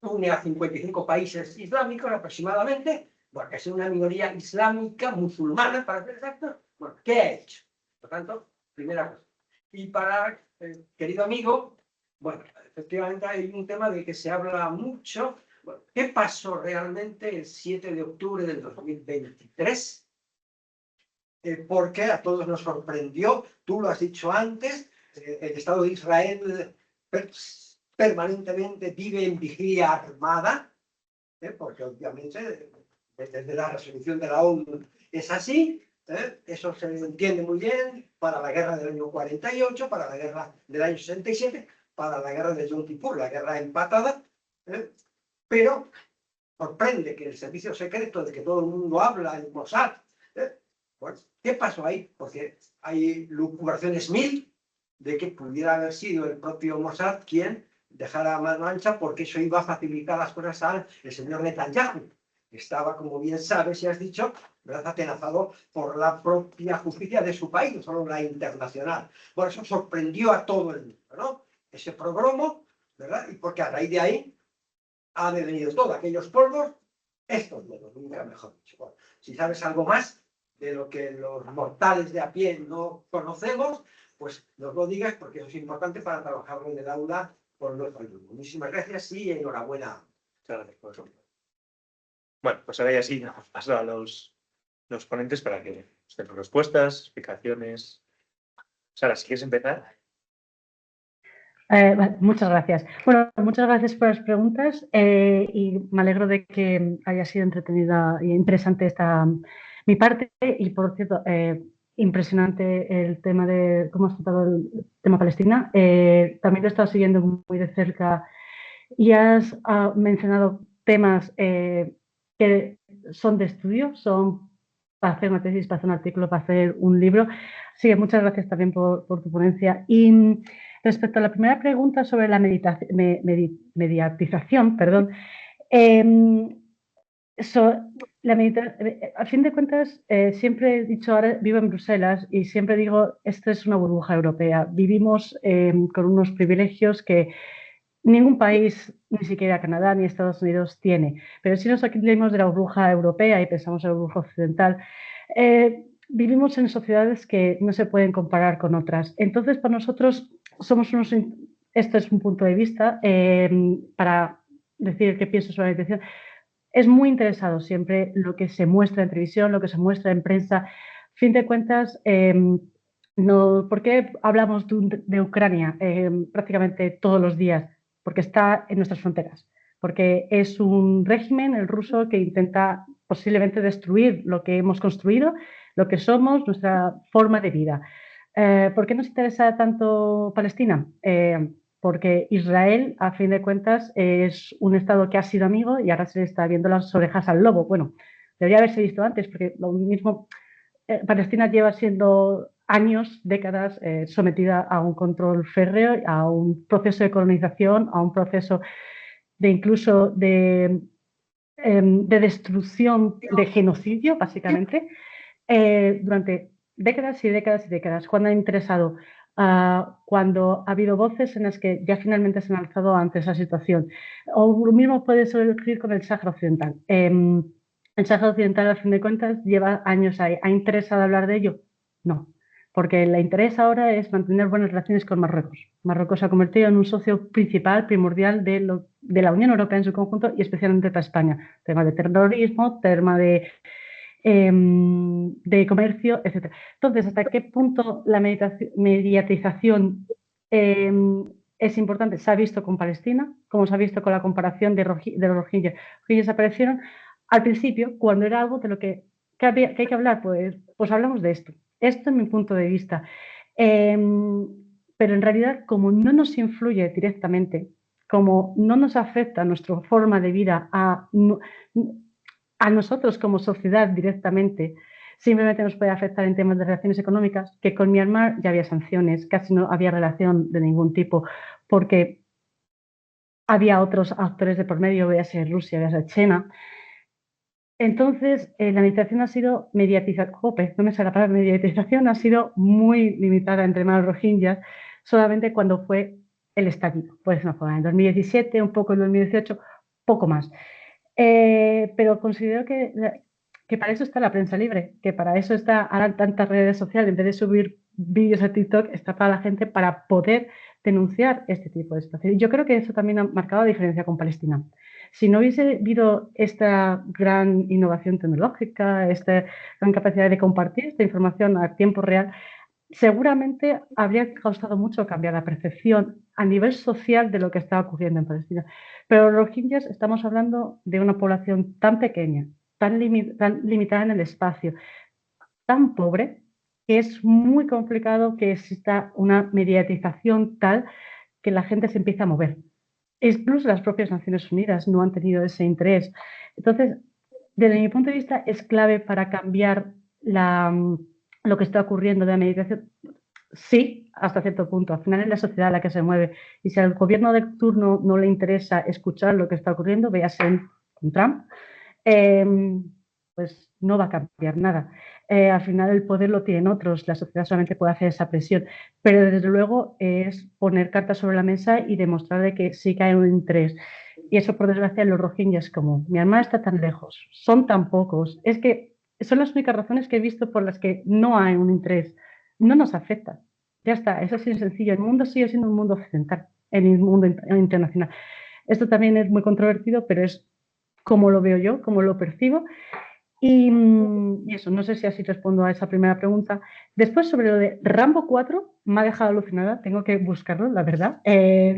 une a 55 países islámicos aproximadamente, porque es una minoría islámica, musulmana, para ser exactos. Bueno, ¿qué ha hecho? Por tanto, primera cosa. Y para, querido amigo, bueno, efectivamente hay un tema de que se habla mucho. Bueno, ¿qué pasó realmente el 7 de octubre del 2023? Porque a todos nos sorprendió, tú lo has dicho antes, el Estado de Israel permanentemente vive en vigilia armada, porque obviamente desde la resolución de la ONU es así. Eso se entiende muy bien para la guerra del año 48, para la guerra del año 67, para la guerra de Yom Kippur, la guerra empatada, pero sorprende que el servicio secreto de que todo el mundo habla, el Mossad, Bueno, ¿qué pasó ahí? Porque hay lucubraciones mil de que pudiera haber sido el propio Mossad quien dejara mano ancha, porque eso iba a facilitar las cosas al señor Netanyahu. Estaba, como bien sabes y has dicho, ¿verdad?, atenazado por la propia justicia de su país, no solo la internacional. Por eso sorprendió a todo el mundo, ¿no? Ese progromo, ¿verdad? Y porque a raíz de ahí ha devenido todo, aquellos polvos, estos lodos, nunca mejor dicho. Bueno, si sabes algo más de lo que los mortales de a pie no conocemos, pues nos lo digas, porque eso es importante para trabajarlo en el aula con nuestro alumno. Muchísimas gracias y enhorabuena. Muchas gracias por eso. Bueno, pues ahora ya sí, paso a los ponentes para que den respuestas, explicaciones. Sara, si quieres empezar. Vale, muchas gracias. Bueno, muchas gracias por las preguntas y me alegro de que haya sido entretenida e interesante mi parte y, por cierto, impresionante el tema de cómo has tratado el tema Palestina. También lo he estado siguiendo muy de cerca y has mencionado temas que son de estudio, son para hacer una tesis, para hacer un artículo, para hacer un libro. Así que muchas gracias también por tu ponencia. Y respecto a la primera pregunta sobre la mediatización, perdón, a fin de cuentas, siempre he dicho, ahora vivo en Bruselas y siempre digo, esto es una burbuja europea. Vivimos con unos privilegios que ningún país, ni siquiera Canadá ni Estados Unidos, tiene. Pero si nos salimos de la burbuja europea y pensamos en la burbuja occidental, vivimos en sociedades que no se pueden comparar con otras. Entonces, para nosotros, esto es un punto de vista para decir qué pienso sobre la educación. Es muy interesado siempre lo que se muestra en televisión, lo que se muestra en prensa. A fin de cuentas, ¿por qué hablamos de Ucrania prácticamente todos los días? Porque está en nuestras fronteras, porque es un régimen, el ruso, que intenta posiblemente destruir lo que hemos construido, lo que somos, nuestra forma de vida. ¿Por qué nos interesa tanto Palestina? Porque Israel, a fin de cuentas, es un Estado que ha sido amigo y ahora se le está viendo las orejas al lobo. Bueno, debería haberse visto antes, porque lo mismo, Palestina lleva siendo años, décadas, sometida a un control férreo, a un proceso de colonización, a un proceso de incluso de destrucción, de genocidio, básicamente, durante décadas y décadas y décadas. Cuando ha interesado, cuando ha habido voces en las que ya finalmente se han alzado ante esa situación. O lo mismo puede surgir con el Sáhara Occidental. El Sáhara Occidental, a fin de cuentas, lleva años ahí. ¿Ha interesado hablar de ello? No, porque el interés ahora es mantener buenas relaciones con Marruecos. Marruecos se ha convertido en un socio principal, primordial de la Unión Europea en su conjunto y especialmente para España. Tema de terrorismo, tema de comercio, etc. Entonces, ¿hasta qué punto la mediatización es importante? Se ha visto con Palestina, como se ha visto con la comparación de los rohingyas. Los rohingyas aparecieron al principio, cuando era algo de lo que hay que hablar, pues hablamos de esto. Esto es mi punto de vista. Pero en realidad, como no nos influye directamente, como no nos afecta nuestra forma de vida a nosotros como sociedad directamente, simplemente nos puede afectar en temas de relaciones económicas, que con Myanmar ya había sanciones, casi no había relación de ningún tipo, porque había otros actores de por medio, véase Rusia, véase China. Entonces, la mediatización ha sido mediatización ha sido muy limitada entre más rohingyas, solamente cuando fue el estallido. Pues no fue en 2017, un poco en 2018, poco más. Pero considero que para eso está la prensa libre, que para eso está ahora tantas redes sociales, en vez de subir vídeos a TikTok, está para la gente para poder denunciar este tipo de situaciones. Yo creo que eso también ha marcado la diferencia con Palestina. Si no hubiese habido esta gran innovación tecnológica, esta gran capacidad de compartir esta información a tiempo real, seguramente habría costado mucho cambiar la percepción a nivel social de lo que estaba ocurriendo en Palestina. Pero los rohingyas, estamos hablando de una población tan pequeña, tan limitada en el espacio, tan pobre, que es muy complicado que exista una mediatización tal que la gente se empiece a mover. Incluso las propias Naciones Unidas no han tenido ese interés. Entonces, desde mi punto de vista, es clave para cambiar lo que está ocurriendo de la meditación. Sí, hasta cierto punto. Al final es la sociedad la que se mueve. Y si al gobierno de turno no le interesa escuchar lo que está ocurriendo, véase con Trump, pues no va a cambiar nada. Al final el poder lo tienen otros, la sociedad solamente puede hacer esa presión. Pero desde luego es poner cartas sobre la mesa y demostrar de que sí que hay un interés. Y eso, por desgracia, los rohingyas, como Myanmar está tan lejos, son tan pocos, es que son las únicas razones que he visto por las que no hay un interés. No nos afecta. Ya está, es así de sencillo. El mundo sigue siendo un mundo occidental, el mundo internacional. Esto también es muy controvertido, pero es como lo veo yo, como lo percibo. Y eso, no sé si así respondo a esa primera pregunta. Después, sobre lo de Rambo 4, me ha dejado alucinada, tengo que buscarlo, la verdad.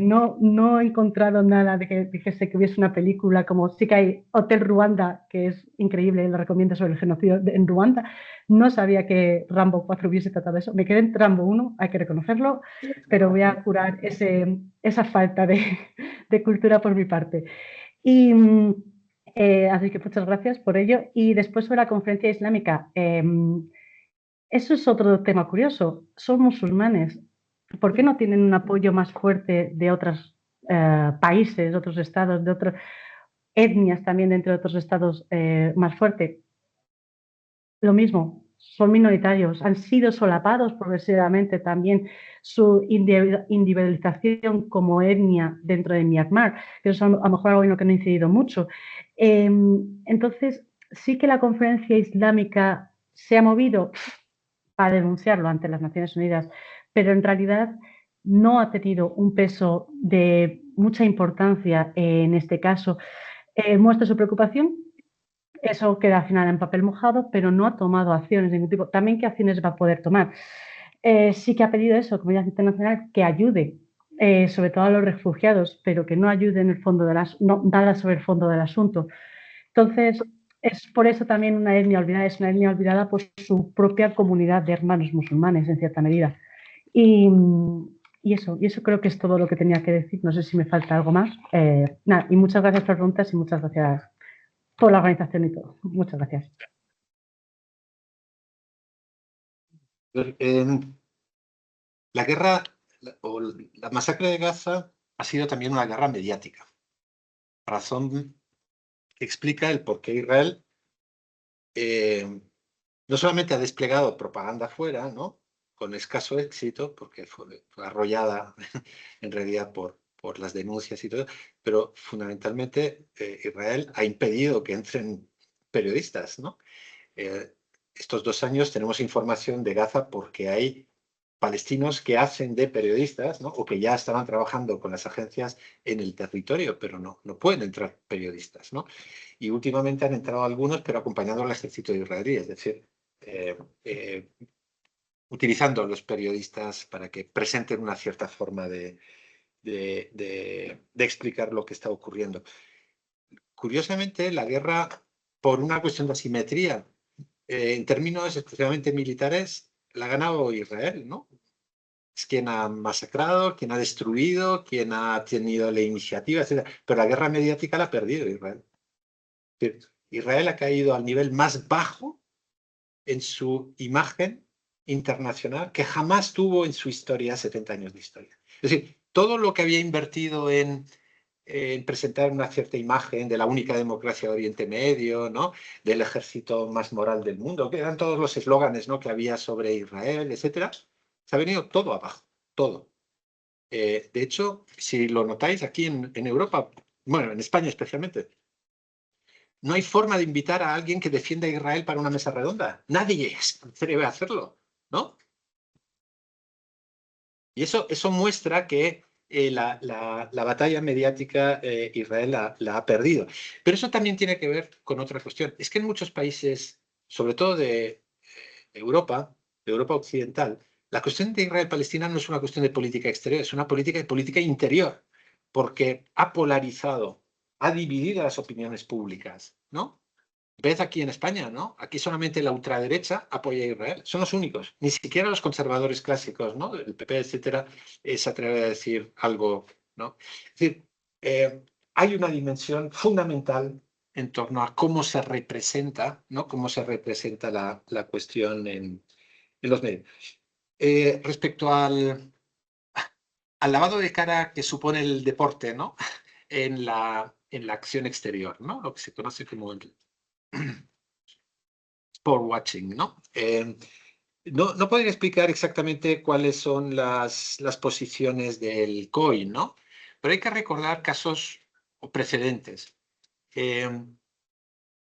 No he encontrado nada de que dijese que hubiese una película como sí que hay Hotel Ruanda, que es increíble, lo recomiendo, sobre el genocidio en Ruanda. No sabía que Rambo 4 hubiese tratado eso. Me quedé en Rambo 1, hay que reconocerlo, pero voy a curar esa falta de cultura por mi parte. Y así que muchas gracias por ello. Y después sobre la conferencia islámica, eso es otro tema curioso. Son musulmanes. ¿Por qué no tienen un apoyo más fuerte de otros países, de otros estados, de otras etnias también dentro de otros estados más fuerte? Lo mismo, son minoritarios, han sido solapados progresivamente también su individualización como etnia dentro de Myanmar, que eso es a lo mejor algo en lo que no ha incidido mucho. Entonces, sí que la conferencia islámica se ha movido para denunciarlo ante las Naciones Unidas, pero en realidad no ha tenido un peso de mucha importancia en este caso. Muestra su preocupación. Eso queda al final en papel mojado, pero no ha tomado acciones de ningún tipo. También, ¿qué acciones va a poder tomar? Sí que ha pedido eso, comunidad internacional, que ayude, sobre todo a los refugiados, pero que no ayude en el fondo no nada sobre el fondo del asunto. Entonces, es por eso también una etnia olvidada, es una etnia olvidada por su propia comunidad de hermanos musulmanes, en cierta medida. Y eso creo que es todo lo que tenía que decir. No sé si me falta algo más. Nada, y muchas gracias por las preguntas y muchas gracias por la organización y todo. Muchas gracias. La guerra o la masacre de Gaza ha sido también una guerra mediática. Razón que explica el por qué Israel no solamente ha desplegado propaganda fuera, ¿no?, con escaso éxito, porque fue arrollada en realidad por las denuncias y todo, pero fundamentalmente Israel ha impedido que entren periodistas, ¿no? Estos 2 años tenemos información de Gaza porque hay palestinos que hacen de periodistas, ¿no?, o que ya estaban trabajando con las agencias en el territorio, pero no pueden entrar periodistas, ¿no? Y últimamente han entrado algunos, pero acompañando al ejército israelí, es decir, utilizando a los periodistas para que presenten una cierta forma de explicar lo que está ocurriendo. Curiosamente, la guerra, por una cuestión de asimetría, en términos especialmente militares, la ha ganado Israel, ¿no? Es quien ha masacrado, quien ha destruido, quien ha tenido la iniciativa, etc. Pero la guerra mediática la ha perdido Israel. Israel ha caído al nivel más bajo en su imagen internacional que jamás tuvo en su historia, 70 años de historia. Es decir, todo lo que había invertido en presentar una cierta imagen de la única democracia de Oriente Medio, ¿no?, del ejército más moral del mundo, que eran todos los eslóganes, ¿no?, que había sobre Israel, etcétera, se ha venido todo abajo, todo. De hecho, si lo notáis aquí en Europa, bueno, en España especialmente, no hay forma de invitar a alguien que defienda a Israel para una mesa redonda. Nadie se atreve a hacerlo, ¿no? Y eso muestra que la batalla mediática Israel la ha perdido. Pero eso también tiene que ver con otra cuestión. Es que en muchos países, sobre todo de Europa occidental, la cuestión de Israel-Palestina no es una cuestión de política exterior, es una política interior, porque ha polarizado, ha dividido las opiniones públicas, ¿no? Ves aquí en España, ¿no? Aquí solamente la ultraderecha apoya a Israel. Son los únicos. Ni siquiera los conservadores clásicos, ¿no?, el PP, etcétera, se atreve a decir algo, ¿no? Es decir, hay una dimensión fundamental en torno a cómo se representa, ¿no? Cómo se representa la cuestión en los medios. Respecto al lavado de cara que supone el deporte, ¿no? En la acción exterior, ¿no? Lo que se conoce como el sport watching, ¿no? No podría explicar exactamente cuáles son las posiciones del COI, ¿no? Pero hay que recordar casos o precedentes.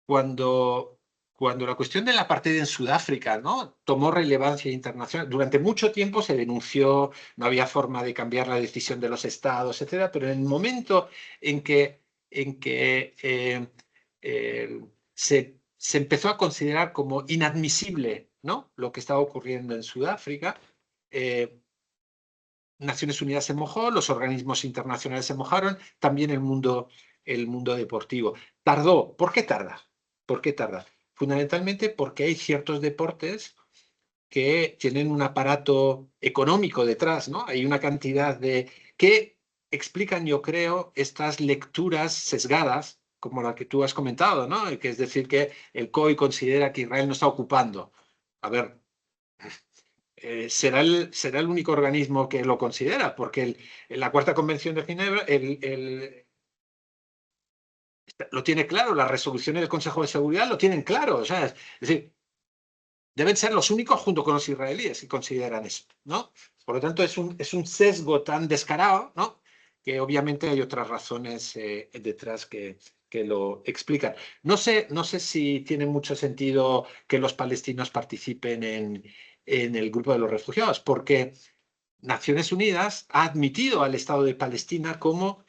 Cuando la cuestión del apartheid en Sudáfrica, ¿no? Tomó relevancia internacional, durante mucho tiempo se denunció, no había forma de cambiar la decisión de los estados, etcétera, pero en el momento en que se empezó a considerar como inadmisible, ¿no? Lo que estaba ocurriendo en Sudáfrica, Naciones Unidas se mojó, los organismos internacionales se mojaron, también el mundo deportivo. Tardó. ¿Por qué tarda? ¿Por qué tarda? Fundamentalmente porque hay ciertos deportes que tienen un aparato económico detrás, ¿no? Hay una cantidad que explican, yo creo, estas lecturas sesgadas, como la que tú has comentado, ¿no? Que es decir, que el COI considera que Israel no está ocupando. A ver, será el único organismo que lo considera, porque la Cuarta Convención de Ginebra lo tiene claro, las resoluciones del Consejo de Seguridad lo tienen claro. O sea, es decir, deben ser los únicos junto con los israelíes que consideran eso, ¿no? Por lo tanto, es un sesgo tan descarado, ¿no? Que obviamente hay otras razones detrás que lo explican. No sé si tiene mucho sentido que los palestinos participen en el grupo de los refugiados, porque Naciones Unidas ha admitido al Estado de Palestina como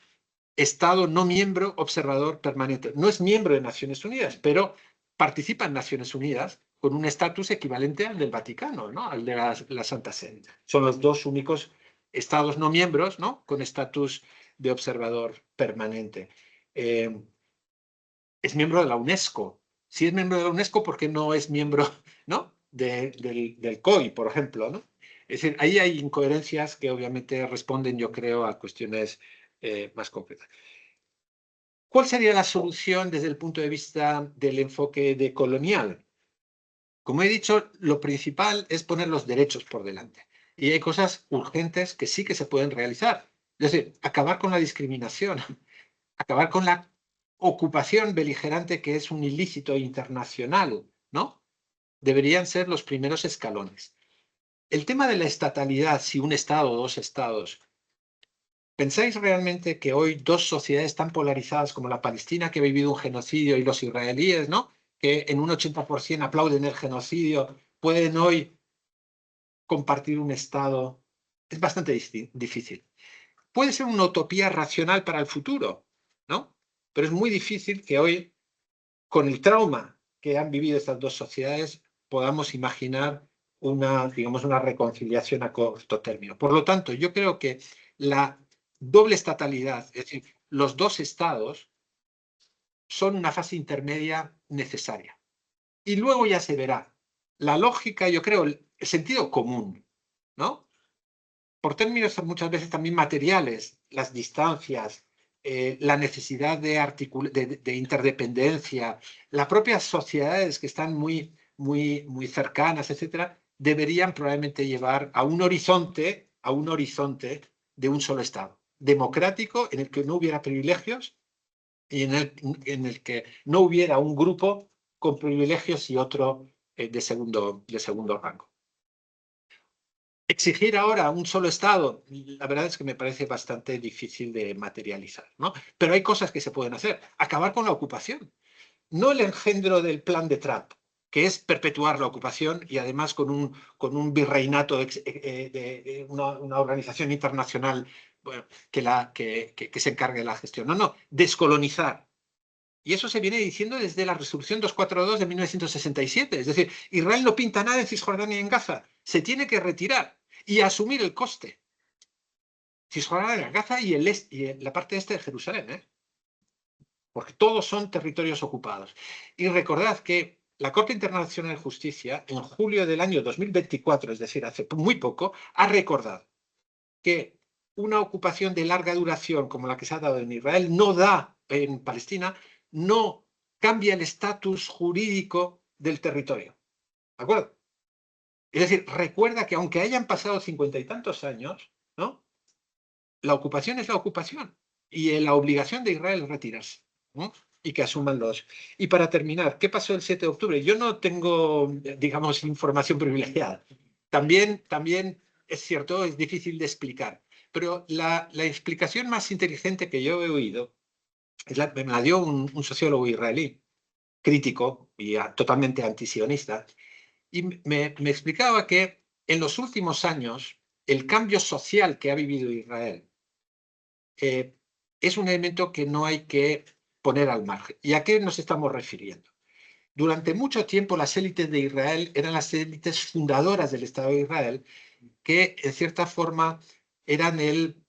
Estado no miembro observador permanente. No es miembro de Naciones Unidas, pero participa en Naciones Unidas con un estatus equivalente al del Vaticano, ¿no? Al de la Santa Sede. Son los dos únicos estados no miembros, ¿no? Con estatus de observador permanente. Es miembro de la UNESCO. Si es miembro de la UNESCO, ¿por qué no es miembro, ¿no? del COI, por ejemplo, ¿no? Es decir, ahí hay incoherencias que obviamente responden, yo creo, a cuestiones más concretas. ¿Cuál sería la solución desde el punto de vista del enfoque decolonial? Como he dicho, lo principal es poner los derechos por delante. Y hay cosas urgentes que sí que se pueden realizar. Es decir, acabar con la discriminación, acabar con la ocupación beligerante que es un ilícito internacional, ¿no? Deberían ser los primeros escalones. El tema de la estatalidad, si un Estado o dos Estados, ¿pensáis realmente que hoy dos sociedades tan polarizadas como la Palestina, que ha vivido un genocidio, y los israelíes, ¿no? Que en un 80% aplauden el genocidio, pueden hoy compartir un Estado? Es bastante difícil. Puede ser una utopía racional para el futuro, ¿no? Pero es muy difícil que hoy, con el trauma que han vivido estas dos sociedades, podamos imaginar digamos, una reconciliación a corto término. Por lo tanto, yo creo que la doble estatalidad, es decir, los dos estados, son una fase intermedia necesaria. Y luego ya se verá. La lógica, yo creo, el sentido común, ¿no? Por términos muchas veces también materiales, las distancias, la necesidad de interdependencia, las propias sociedades que están muy cercanas, etcétera, deberían probablemente llevar a un horizonte de un solo Estado, democrático, en el que no hubiera privilegios y en el que no hubiera un grupo con privilegios y otro de segundo rango. Exigir ahora un solo Estado, la verdad es que me parece bastante difícil de materializar, ¿no? Pero hay cosas que se pueden hacer. Acabar con la ocupación. No el engendro del plan de Trump, que es perpetuar la ocupación y además con un virreinato, una organización internacional, bueno, que se encargue de la gestión. No, descolonizar. Y eso se viene diciendo desde la resolución 242 de 1967. Es decir, Israel no pinta nada en Cisjordania y en Gaza. Se tiene que retirar y asumir el coste. Cisjordania, Gaza y la parte este de Jerusalén, ¿eh? Porque todos son territorios ocupados. Y recordad que la Corte Internacional de Justicia, en julio del año 2024, es decir, hace muy poco, ha recordado que una ocupación de larga duración como la que se ha dado en Israel no da, en Palestina, no cambia el estatus jurídico del territorio. ¿De acuerdo? Es decir, recuerda que aunque hayan pasado 50 y tantos años, ¿no? La ocupación es la ocupación y la obligación de Israel es retirarse, ¿no? Y que asuman los... Y para terminar, ¿qué pasó el 7 de octubre? Yo no tengo, digamos, información privilegiada. También es cierto, es difícil de explicar, pero la explicación más inteligente que yo he oído me la dio un sociólogo israelí, crítico y totalmente antisionista, y me explicaba que en los últimos años el cambio social que ha vivido Israel es un elemento que no hay que poner al margen. ¿Y a qué nos estamos refiriendo? Durante mucho tiempo las élites de Israel eran las élites fundadoras del Estado de Israel, que en cierta forma eran el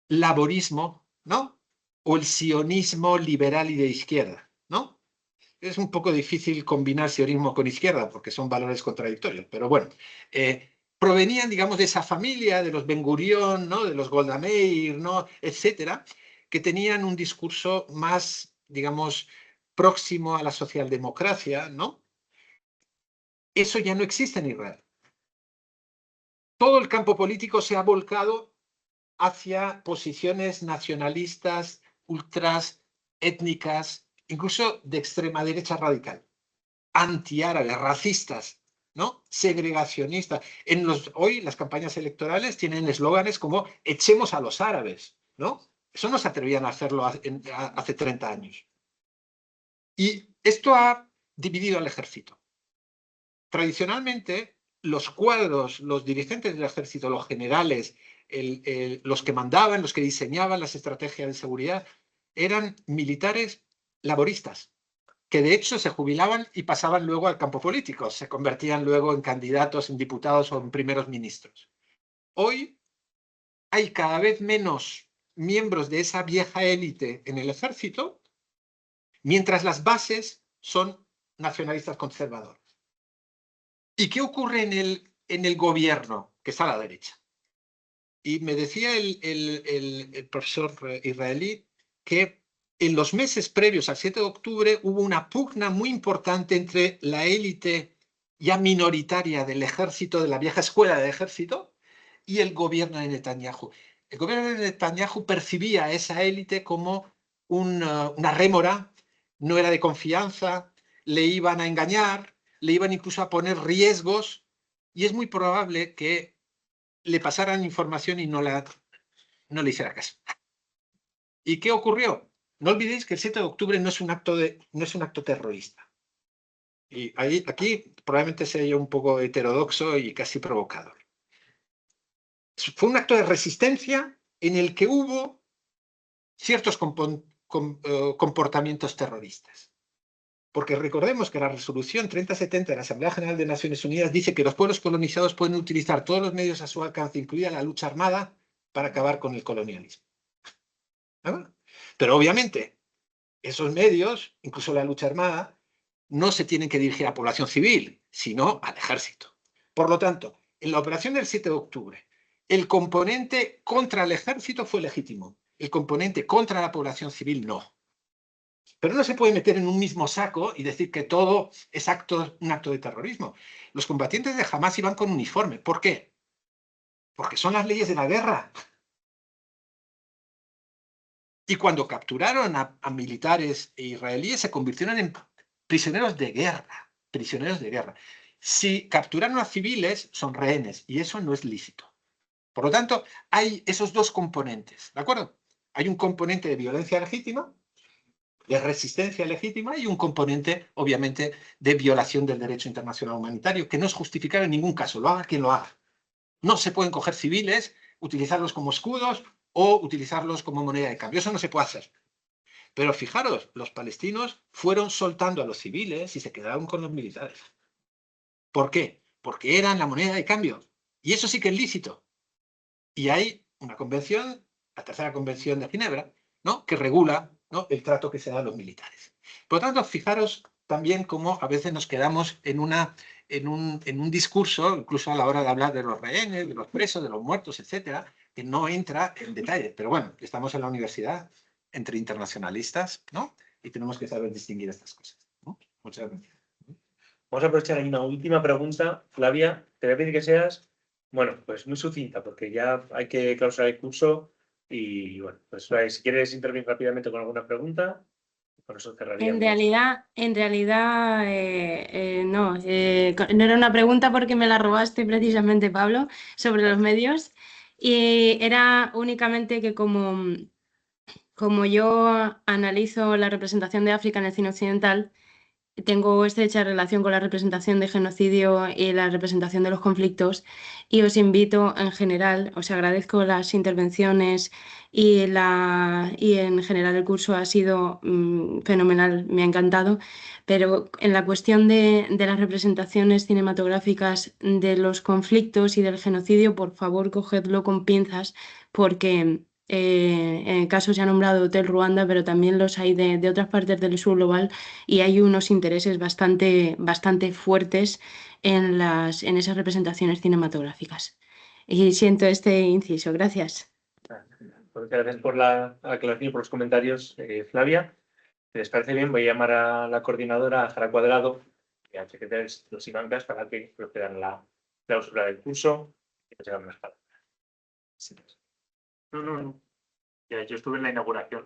laborismo, ¿no? O el sionismo liberal y de izquierda, ¿no? Es un poco difícil combinar sionismo con izquierda porque son valores contradictorios, pero bueno, provenían, digamos, de esa familia, de los Ben Gurión, ¿no? De los Golda Meir, ¿no? Etcétera, que tenían un discurso más, digamos, próximo a la socialdemocracia, ¿no? Eso ya no existe en Israel. Todo el campo político se ha volcado hacia posiciones nacionalistas, ultras, étnicas, incluso de extrema derecha radical, antiárabes, racistas, ¿no? Segregacionistas. Hoy las campañas electorales tienen eslóganes como echemos a los árabes, ¿no? Eso no se atrevían a hacerlo hace 30 años. Y esto ha dividido al ejército. Tradicionalmente, los cuadros, los dirigentes del ejército, los generales, los que mandaban, los que diseñaban las estrategias de seguridad, eran militares laboristas, que de hecho se jubilaban y pasaban luego al campo político, se convertían luego en candidatos, en diputados o en primeros ministros. Hoy hay cada vez menos miembros de esa vieja élite en el ejército, mientras las bases son nacionalistas conservadores. ¿Y qué ocurre en el gobierno, que está a la derecha? Y me decía el profesor israelí que en los meses previos al 7 de octubre hubo una pugna muy importante entre la élite ya minoritaria del ejército, de la vieja escuela del ejército, y el gobierno de Netanyahu. El gobierno de Netanyahu percibía a esa élite como una rémora, no era de confianza, le iban a engañar, le iban incluso a poner riesgos, y es muy probable que le pasaran información y no le hiciera caso. ¿Y qué ocurrió? No olvidéis que el 7 de octubre no es un acto terrorista. Y aquí probablemente sea yo un poco heterodoxo y casi provocador. Fue un acto de resistencia en el que hubo ciertos comportamientos terroristas. Porque recordemos que la resolución 3070 de la Asamblea General de Naciones Unidas dice que los pueblos colonizados pueden utilizar todos los medios a su alcance, incluida la lucha armada, para acabar con el colonialismo. ¿Ah? Pero obviamente, esos medios, incluso la lucha armada, no se tienen que dirigir a la población civil, sino al ejército. Por lo tanto, en la operación del 7 de octubre, el componente contra el ejército fue legítimo, el componente contra la población civil no. Pero no se puede meter en un mismo saco y decir que todo es un acto de terrorismo. Los combatientes de Hamás iban con uniforme. ¿Por qué? Porque son las leyes de la guerra. Y cuando capturaron a militares israelíes se convirtieron en prisioneros de guerra. Prisioneros de guerra. Si capturaron a civiles, son rehenes. Y eso no es lícito. Por lo tanto, hay esos dos componentes. ¿De acuerdo? Hay un componente de violencia legítima, de resistencia legítima, y un componente, obviamente, de violación del derecho internacional humanitario, que no es justificado en ningún caso, lo haga quien lo haga. No se pueden coger civiles, utilizarlos como escudos o utilizarlos como moneda de cambio. Eso no se puede hacer. Pero fijaros, los palestinos fueron soltando a los civiles y se quedaron con los militares. ¿Por qué? Porque eran la moneda de cambio. Y eso sí que es lícito. Y hay una convención, la tercera convención de Ginebra, ¿no?, que regula, ¿no?, el trato que se da a los militares. Por lo tanto, fijaros también cómo a veces nos quedamos en un discurso, incluso a la hora de hablar de los rehenes, de los presos, de los muertos, etcétera, que no entra en detalle. Pero bueno, estamos en la universidad, entre internacionalistas, ¿no? y tenemos que saber distinguir estas cosas, ¿no? Muchas gracias. Vamos a aprovechar ahí una última pregunta. Flavia, te voy a pedir que seas, bueno, pues muy sucinta, porque ya hay que clausurar el curso y, bueno, pues si quieres intervenir rápidamente con alguna pregunta, con eso cerraríamos. En realidad no, no era una pregunta porque me la robaste precisamente, Pablo, sobre los medios. Y era únicamente que como yo analizo la representación de África en el cine occidental, tengo estrecha relación con la representación de genocidio y la representación de los conflictos y os invito en general, os agradezco las intervenciones y en general el curso ha sido fenomenal, me ha encantado, pero en la cuestión de las representaciones cinematográficas de los conflictos y del genocidio, por favor cogedlo con pinzas porque en el caso se ha nombrado Hotel Ruanda, pero también los hay de otras partes del sur global y hay unos intereses bastante fuertes en esas representaciones cinematográficas. Y siento este inciso. Gracias. Pues gracias por la aclaración y por los comentarios, Flavia. Si les parece bien, voy a llamar a la coordinadora, a Jara Cuadrado, y al secretario de los IMANCAS para que procedan la clausura del curso y nos llegan las palabras. No. Ya, yo estuve en la inauguración.